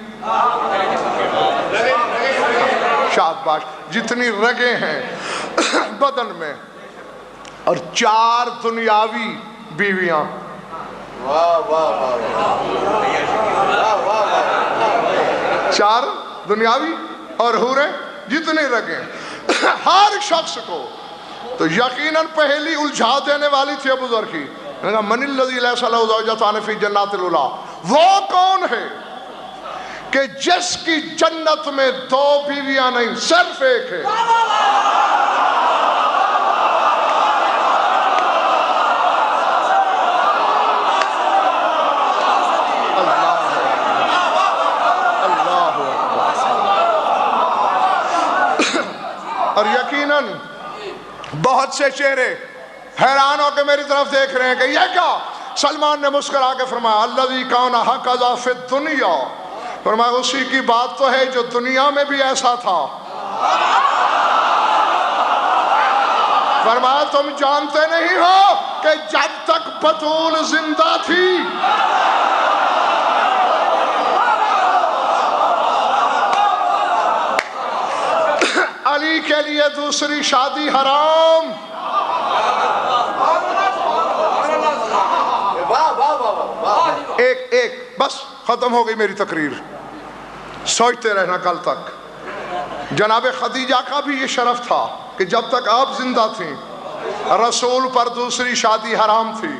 شاباش، جتنی رگیں ہیں بدن میں، اور 4 دنیاوی بیویاں. 4 دنیاوی اور حوریں جتنی رگیں. ہر شخص کو تو یقیناً پہلی الجھا دینے والی تھی ابو ذر کی. من الذی لیس لہ زوجتان فی جنات العلا، وہ کون ہے کہ جس کی جنت میں 2 بیویاں نہیں صرف ایک ہے. اور یقیناً بہت سے چہرے حیران ہو کے میری طرف دیکھ رہے ہیں کہ یہ کیا. سلمان نے مسکرا کے فرمایا الذی کان ہکذا فی الدنیا، فرمایا اسی کی بات تو ہے جو دنیا میں بھی ایسا تھا. فرمایا تم جانتے نہیں ہو کہ جب تک بطول زندہ تھی علی کے لیے دوسری شادی حرام. ایک بس ختم ہو گئی میری تقریر. سوچتے رہنا کل تک. جناب خدیجہ کا بھی یہ شرف تھا کہ جب تک آپ زندہ تھیں رسول پر دوسری شادی حرام تھی.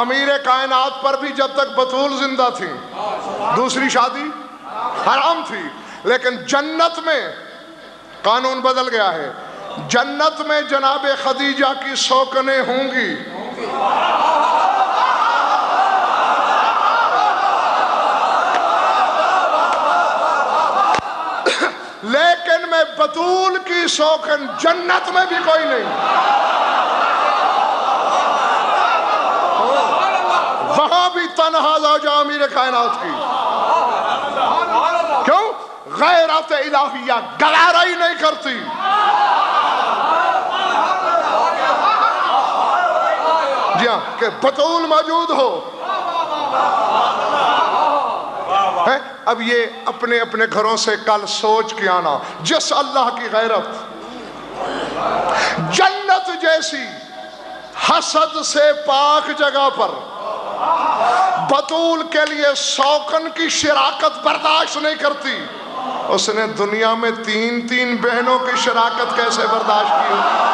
امیر کائنات پر بھی جب تک بطول زندہ تھیں دوسری شادی حرام تھی. لیکن جنت میں قانون بدل گیا ہے. جنت میں جناب خدیجہ کی سوکنیں ہوں گی لیکن میں بطول کی سوکن جنت میں بھی کوئی نہیں، وہاں بھی تنہا زوجہ امیر کائنات کی. کیوں؟ غیرت الہیہ گوارا ہی نہیں کرتی. جی ہاں، کہ بطول موجود ہو. اب یہ اپنے اپنے گھروں سے کل سوچ کے آنا، جس اللہ کی غیرت جنت جیسی حسد سے پاک جگہ پر بطول کے لیے سوکن کی شراکت برداشت نہیں کرتی، اس نے دنیا میں 3 بہنوں کی شراکت کیسے برداشت کی ہوگی؟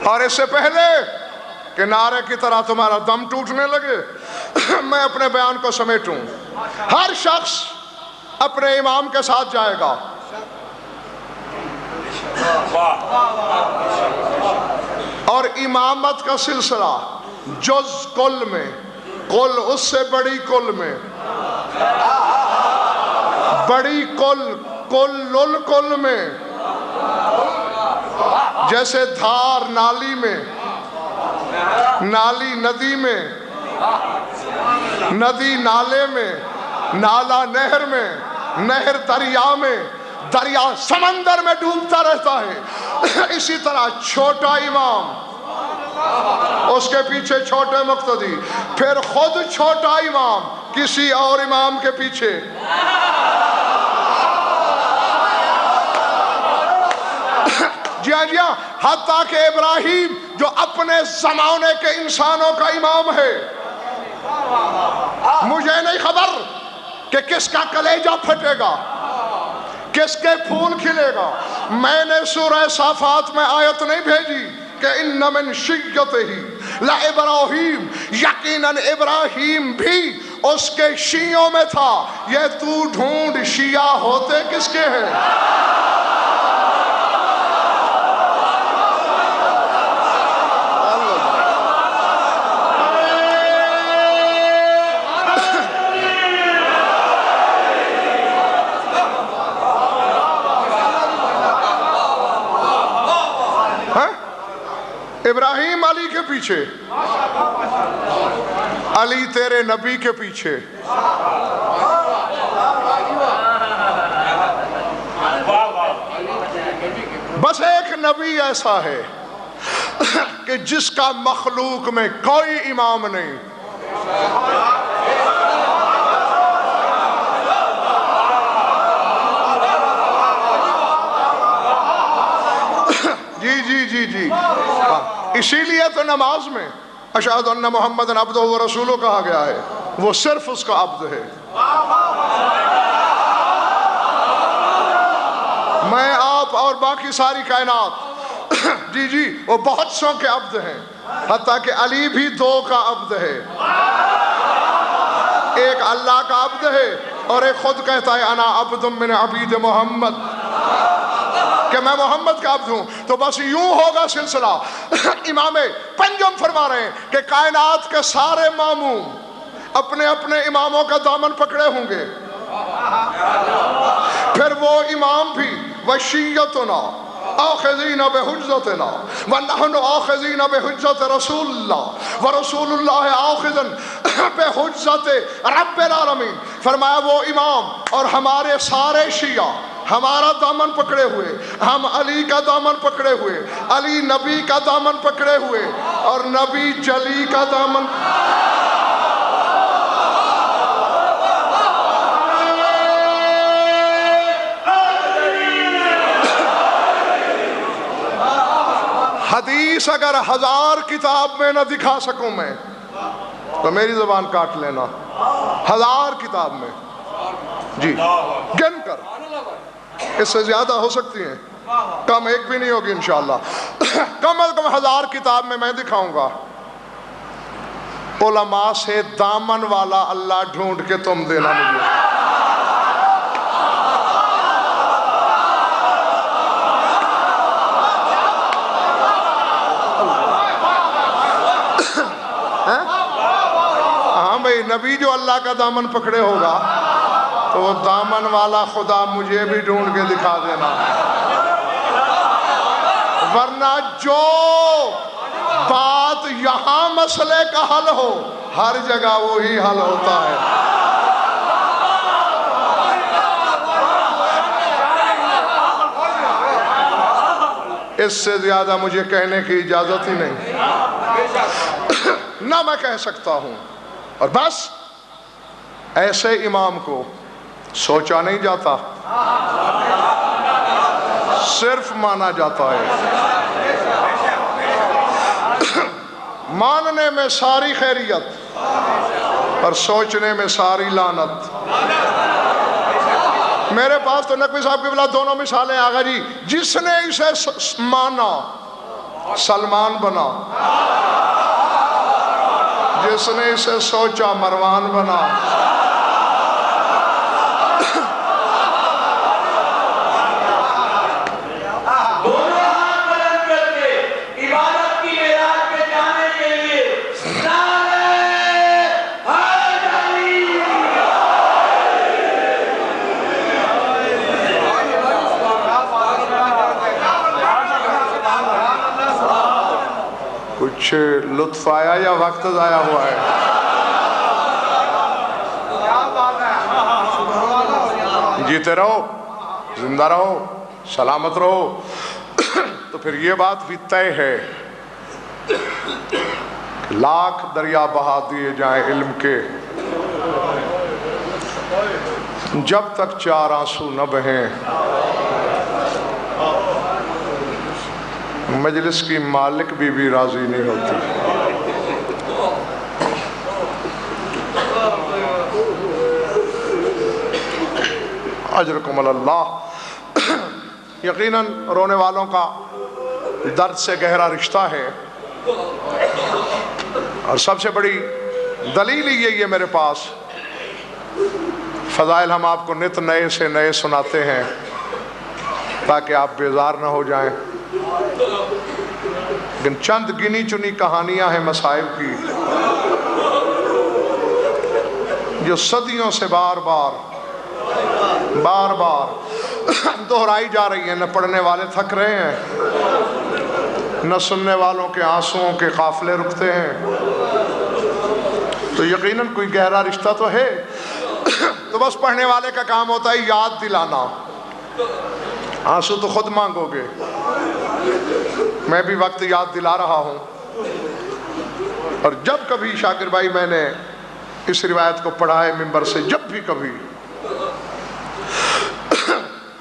اور اس سے پہلے کہ نعرے کی طرح تمہارا دم ٹوٹنے لگے، میں اپنے بیان کو سمیٹوں. ہر شخص اپنے امام کے ساتھ جائے گا. اور امامت کا سلسلہ جز کل میں، کل اس سے بڑی کل میں، بڑی کل کل الکل میں، جیسے دھار نالی میں، نالی ندی میں، ندی نالے میں، نالا نہر میں، نہر دریا میں، دریا سمندر میں ڈوبتا رہتا ہے. اسی طرح چھوٹا امام، اس کے پیچھے چھوٹے مقتدی، پھر خود چھوٹا امام کسی اور امام کے پیچھے. جی ہاں، حتیٰ کہ ابراہیم جو اپنے زمانے کے انسانوں کا امام ہے، مجھے نہیں خبر کہ کس کا کلیجہ پھٹے گا، کس کے پھول کھلے گا. میں نے سورہ صافات میں آیت نہیں بھیجی کہ ان من شیعتہ لابراہیم، یقیناً ابراہیم بھی اس کے شیعوں میں تھا. یہ تو ڈھونڈ شیعہ ہوتے کس کے ہیں؟ ابراہیم علی کے پیچھے، علی تیرے نبی کے پیچھے. بس ایک نبی ایسا ہے کہ جس کا مخلوق میں کوئی امام نہیں. جی اسی لیے تو نماز میں اشہد ان محمد عبدہ و رسولہ کہا گیا ہے، وہ صرف اس کا عبد ہے. میں آپ اور باقی ساری کائنات جی وہ بہت سو کے عبد ہیں، حتیٰ کہ علی بھی 2 کا عبد ہے. ایک اللہ کا عبد ہے اور ایک خود کہتا ہے انا عبد من عبید محمد، کہ میں محمد کا عبد ہوں. تو بس یوں ہوگا سلسلہ. امام پنجم فرما رہے ہیں کہ کائنات کے سارے ماموں اپنے اپنے اماموں کا دامن پکڑے ہوں گے. پھر وہ امام بھی وشیتنا آخذین بحجتنا ونحن آخذین بحجت رسول اللہ ورسول اللہ آخذن بحجت رب العالمین. فرمایا وہ امام اور ہمارے سارے شیعہ ہمارا دامن پکڑے ہوئے، ہم علی کا دامن پکڑے ہوئے، علی نبی کا دامن پکڑے ہوئے اور نبی جلی کا دامن. حدیث اگر 1000 کتاب میں نہ دکھا سکوں میں تو میری زبان کاٹ لینا. 1000 کتاب میں جی گن کر، اس سے زیادہ ہو سکتی ہیں، کم ایک بھی نہیں ہوگی انشاءاللہ. کم از کم 1000 کتاب میں دکھاؤں گا. علماء سے دامن والا اللہ ڈھونڈ کے تم دینا مجھے. ہاں بھائی، نبی جو اللہ کا دامن پکڑے ہوگا تو وہ دامن والا خدا مجھے بھی ڈھونڈ کے دکھا دینا. ورنہ جو بات یہاں مسئلے کا حل ہو، ہر جگہ وہی حل ہوتا ہے. اس سے زیادہ مجھے کہنے کی اجازت ہی نہیں، نہ میں کہہ سکتا ہوں. اور بس ایسے امام کو سوچا نہیں جاتا، صرف مانا جاتا ہے. ماننے میں ساری خیریت اور سوچنے میں ساری لعنت. میرے پاس تو نقوی صاحب کے بلا دونوں مثالیں آگا جی. جس نے اسے مانا سلمان بنا، جس نے اسے سوچا مروان بنا. کچھ لطف آیا یا وقت ضائع ہوا ہے؟ جیتے رہو، زندہ رہو، سلامت رہو. تو پھر یہ بات بھی طے ہے، لاکھ دریا بہا دیے جائیں علم کے، جب تک 4 آنسو نہ بہیں مجلس کی مالک بھی راضی نہیں ہوتی. اجرکم اللہ. یقیناً رونے والوں کا درد سے گہرا رشتہ ہے، اور سب سے بڑی دلیل یہ ہے میرے پاس، فضائل ہم آپ کو نت نئے سے نئے سناتے ہیں تاکہ آپ بیزار نہ ہو جائیں. لیکن چند گنی چنی کہانیاں ہیں مصائب کی جو صدیوں سے بار بار دہرائی جا رہی ہیں. نہ پڑھنے والے تھک رہے ہیں، نہ سننے والوں کے آنسوؤں کے قافلے رکتے ہیں. تو یقیناً کوئی گہرا رشتہ تو ہے. تو بس پڑھنے والے کا کام ہوتا ہے یاد دلانا. آنسو تو خود مانگو گے، میں بھی وقت یاد دلا رہا ہوں. اور جب کبھی شاکر بھائی میں نے اس روایت کو پڑھا ہے ممبر سے، جب بھی کبھی،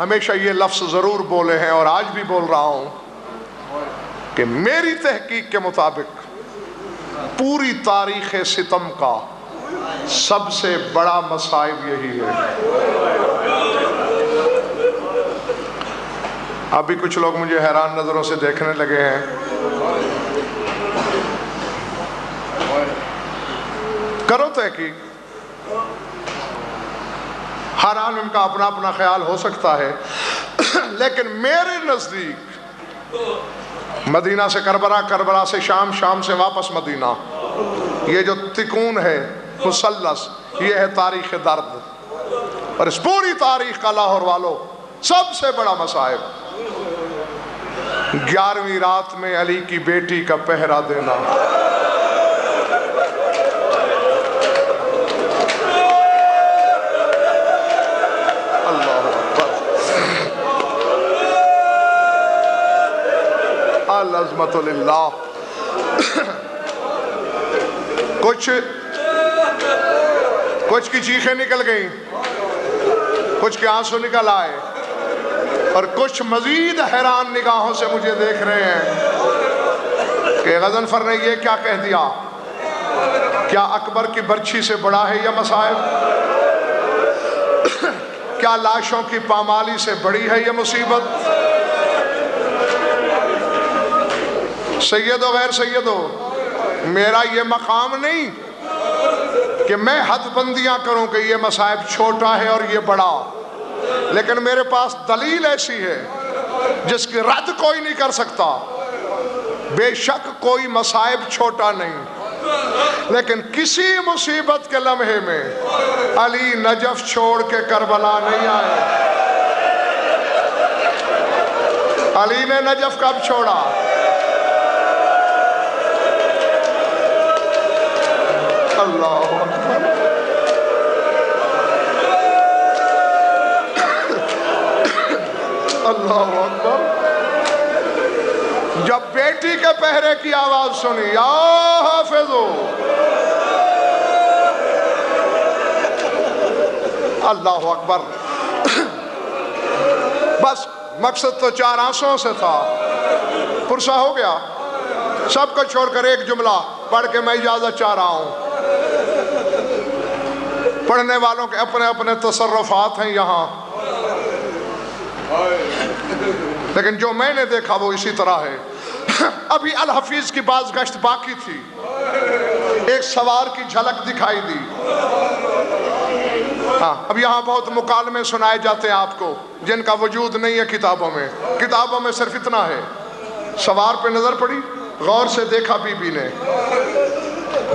ہمیشہ یہ لفظ ضرور بولے ہیں اور آج بھی بول رہا ہوں کہ میری تحقیق کے مطابق پوری تاریخ ستم کا سب سے بڑا مصائب یہی ہے. ابھی کچھ لوگ مجھے حیران نظروں سے دیکھنے لگے ہیں. کرو تحقیق. ہر عالم کا اپنا اپنا خیال ہو سکتا ہے، لیکن میرے نزدیک مدینہ سے کربلا، کربلا سے شام، شام سے واپس مدینہ، یہ جو تکون ہے مثلث، یہ ہے تاریخ درد. اور اس پوری تاریخ کا لاہور والوں سب سے بڑا مصائب 11ویں رات میں علی کی بیٹی کا پہرا دینا. اللہ اکبر. العظمت للہ. کچھ کی چیخیں نکل گئیں، کچھ کے آنسو نکل آئے، اور کچھ مزید حیران نگاہوں سے مجھے دیکھ رہے ہیں. کہ غضنفر نے یہ کیا کہہ دیا؟ کیا اکبر کی برچھی سے بڑا ہے یہ مصائب؟ کیا لاشوں کی پامالی سے بڑی ہے یہ مصیبت؟ سید و غیر سید ہو، میرا یہ مقام نہیں کہ میں حد بندیاں کروں کہ یہ مصائب چھوٹا ہے اور یہ بڑا، لیکن میرے پاس دلیل ایسی ہے جس کی رد کوئی نہیں کر سکتا۔ بے شک کوئی مصائب چھوٹا نہیں، لیکن کسی مصیبت کے لمحے میں علی نجف چھوڑ کے کربلا نہیں آئے۔ علی نے نجف کب چھوڑا؟ اللہ اکبر، اللہ اکبر۔ جب بیٹی کے پہرے کی آواز سنی، یا حافظو، اللہ اکبر، بس مقصد تو 4 آنسوں سے تھا، پرسا ہو گیا۔ سب کو چھوڑ کر ایک جملہ پڑھ کے میں اجازت چاہ رہا ہوں۔ پڑھنے والوں کے اپنے اپنے تصرفات ہیں یہاں، لیکن جو میں نے دیکھا وہ اسی طرح ہے۔ ابھی الحفیظ کی باز گشت باقی تھی، ایک سوار کی جھلک دکھائی دی۔ ہاں، اب یہاں بہت مکالمے سنائے جاتے ہیں آپ کو جن کا وجود نہیں ہے کتابوں میں۔ کتابوں میں صرف اتنا ہے، سوار پہ نظر پڑی، غور سے دیکھا بی بی نے،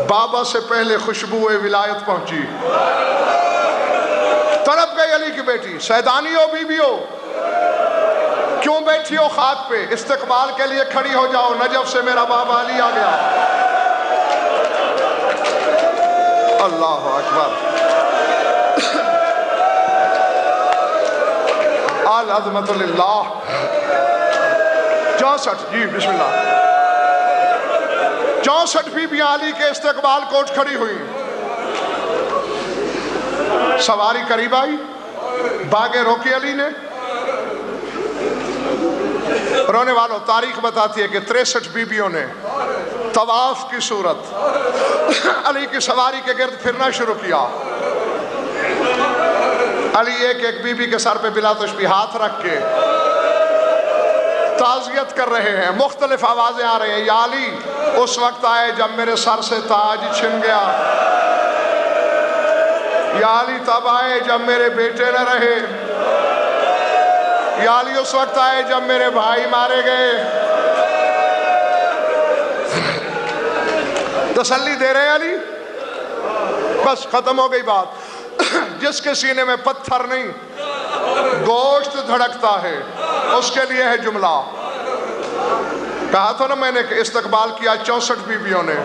بابا سے پہلے خوشبو ولایت پہنچی، تڑپ گئی علی کی بیٹی۔ سیدانی ہو، بی بی ہو، کیوں بیٹھی ہو خاک پہ؟ استقبال کے لیے کھڑی ہو جاؤ، نجف سے میرا بابا علی آ گیا۔ اللہ اکبر، العظمت للہ۔ 64، جی بسم اللہ، 64 بیبیاں علی کے استقبال کوٹ کھڑی ہوئی۔ سواری قریب آئی، باغے روکی علی نے۔ رونے والوں، تاریخ بتاتی ہے کہ 63 بیبیوں نے طواف کی صورت علی کی سواری کے گرد پھرنا شروع کیا۔ علی ایک ایک بیوی کے سر پہ بلا تشبیہ ہاتھ رکھ کے تعزیت کر رہے ہیں۔ مختلف آوازیں آ رہے ہیں، یا علی اس وقت آئے جب میرے سر سے تاج چھن گیا، یا علی تب آئے جب میرے بیٹے نہ رہے، یا علی اس وقت آئے جب میرے بھائی مارے گئے۔ تسلی دے رہے ہیں علی، بس ختم ہو گئی بات۔ جس کے سینے میں پتھر نہیں گوشت دھڑکتا ہے اس کے لیے ہے جملہ۔ کہا تھا نا میں نے کہ استقبال کیا 64 بیویوں نے،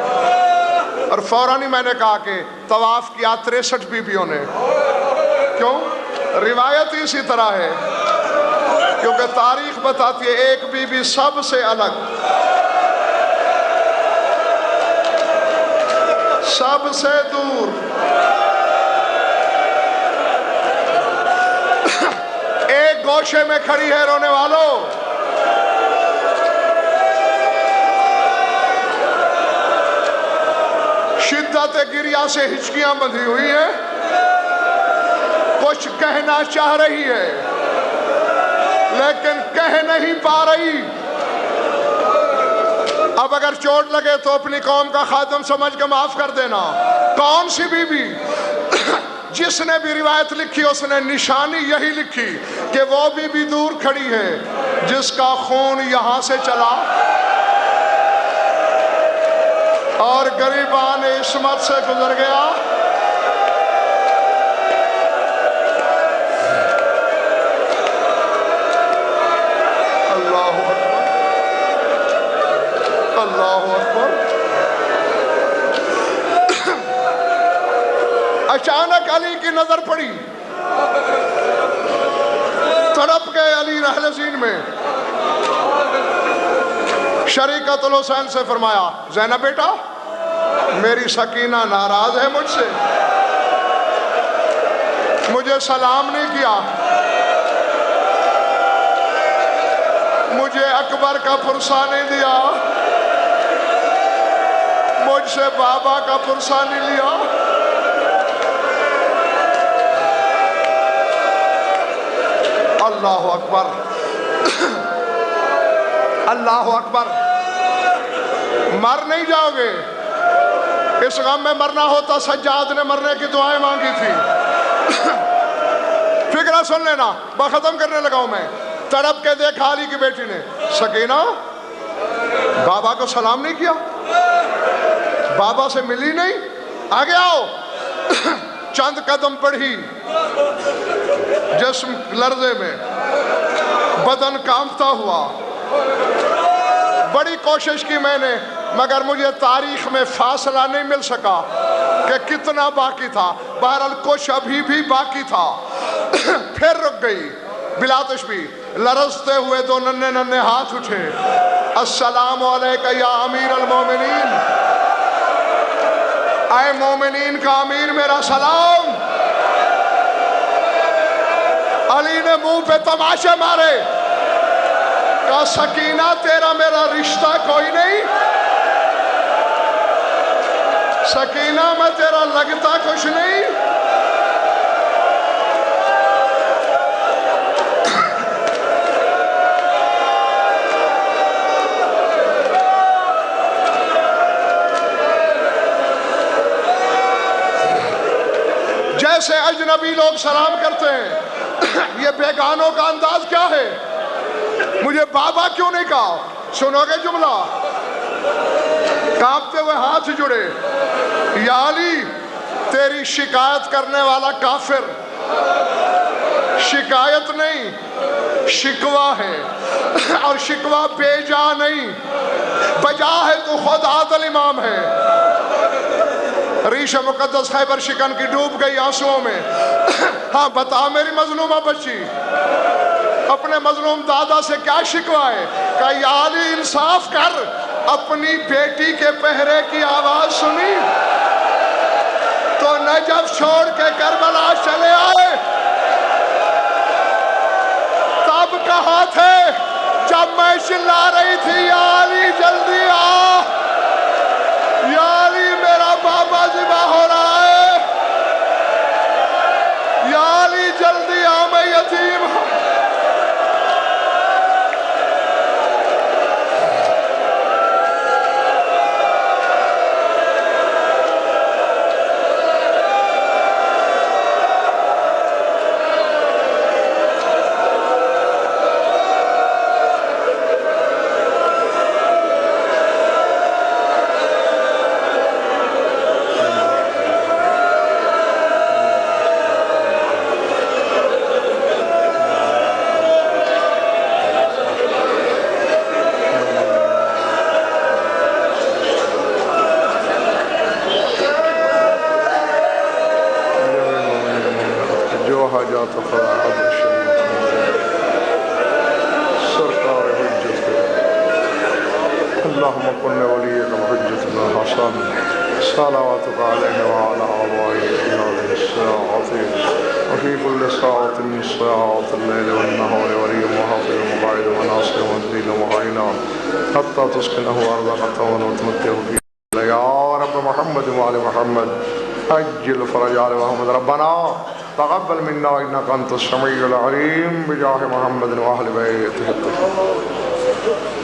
اور فوراً ہی میں نے کہا کہ طواف کیا 63 بیویوں نے۔ کیوں؟ روایت اسی طرح ہے، کیونکہ تاریخ بتاتی ہے ایک بیوی سب سے الگ، سب سے دور، ایک گوشے میں کھڑی ہے۔ رونے والوں، شدت گریہ سے ہچکیاں بندھی ہوئی ہیں، کچھ کہنا چاہ رہی ہے لیکن کہہ نہیں پا رہی۔ اب اگر چوٹ لگے تو اپنی قوم کا خادم سمجھ کے معاف کر دینا۔ کون سی بی بی؟ جس نے بھی روایت لکھی اس نے نشانی یہی لکھی کہ وہ بی بی دور کھڑی ہے جس کا خون یہاں سے چلا اور گریبان عصمت سے گزر گیا۔ اللہ اکبر، اللہ اکبر۔ اچانک علی کی نظر پڑی، تڑپ گئے علی رحل زین میں۔ شریکت الحسین سے فرمایا، زینب بیٹا میری سکینہ ناراض ہے مجھ سے، مجھے سلام نہیں کیا، مجھے اکبر کا پرسہ نہیں دیا۔ مجھ سے بابا کا پرسہ نہیں لیا. اللہ اکبر اللہ اکبر. مر نہیں جاؤ گے. اس غم میں مرنا ہوتا سجاد نے مرنے کی دعائیں مانگی تھی. فکرہ سن لینا. ختم کرنے لگا ہوں میں. تڑپ کے دیکھا علی کی بیٹی نے, سکینہ بابا کو سلام نہیں کیا, بابا سے ملی نہیں, آگے آؤ. چند قدم پڑھی, جسم لرزے میں, بدن کانپتا ہوا. بڑی کوشش کی میں نے, مگر مجھے تاریخ میں فاصلہ نہیں مل سکا کہ کتنا باقی تھا. بہرحال کچھ ابھی بھی باقی تھا. پھر رک گئی بلا تشبیہ. لرزتے ہوئے دو ننھے ننھے ہاتھ اٹھے. السلام علیکہ یا امیر المومنین. اے مومنین کا امیر میرا سلام. علی نے منہ پہ تماشے مارے. کہا سکینہ تیرا میرا رشتہ کوئی نہیں. سکینہ میں تیرا لگتا کچھ نہیں. جیسے اجنبی لوگ سلام کرتے ہیں, یہ بیگانوں کا انداز کیا ہے؟ مجھے بابا کیوں نہیں کہا؟ سنو گے جملہ؟ کانپتے ہوئے ہاتھ جڑے. یا علی تیری شکایت کرنے والا کافر. شکایت نہیں, شکوہ ہے. اور شکوہ بے جا نہیں, بجا ہے. تو خود عادل امام ہے. ریش مقدس خیبر شکن کی ڈوب گئی آنسوؤں میں. ہاں بتا میری مظلومہ بچی, اپنے مظلوم دادا سے کیا شکوہ ہے؟ کہ یا علی انصاف کر, اپنی بیٹی کے پہرے کی آواز سنی تو نجف چھوڑ کے کربلا چلے آئے. تب کہا تھے جب میں چلا رہی تھی, یا علی جلدی آ, یا علی میرا بابا ذبح ہو رہا ہے, یا علی جلدی آ میں یتیم ہوں. اللهم كن وليك وحجتنا حسن صلواتك عليه وعلى آبائه في هذه الساعة وفي كل ساعة من ساعات الليل والنهار ولي وحافظ ومقاعد وناصر ومدين وعينا حتى تسكنه أرضك طوعا وتمتعه فيه. يا رب محمد وعلى محمد عجل فرج آل محمد. ربنا تقبل منا إنك أنت السميع العليم بجاه محمد وأهل بيته الطاهرين.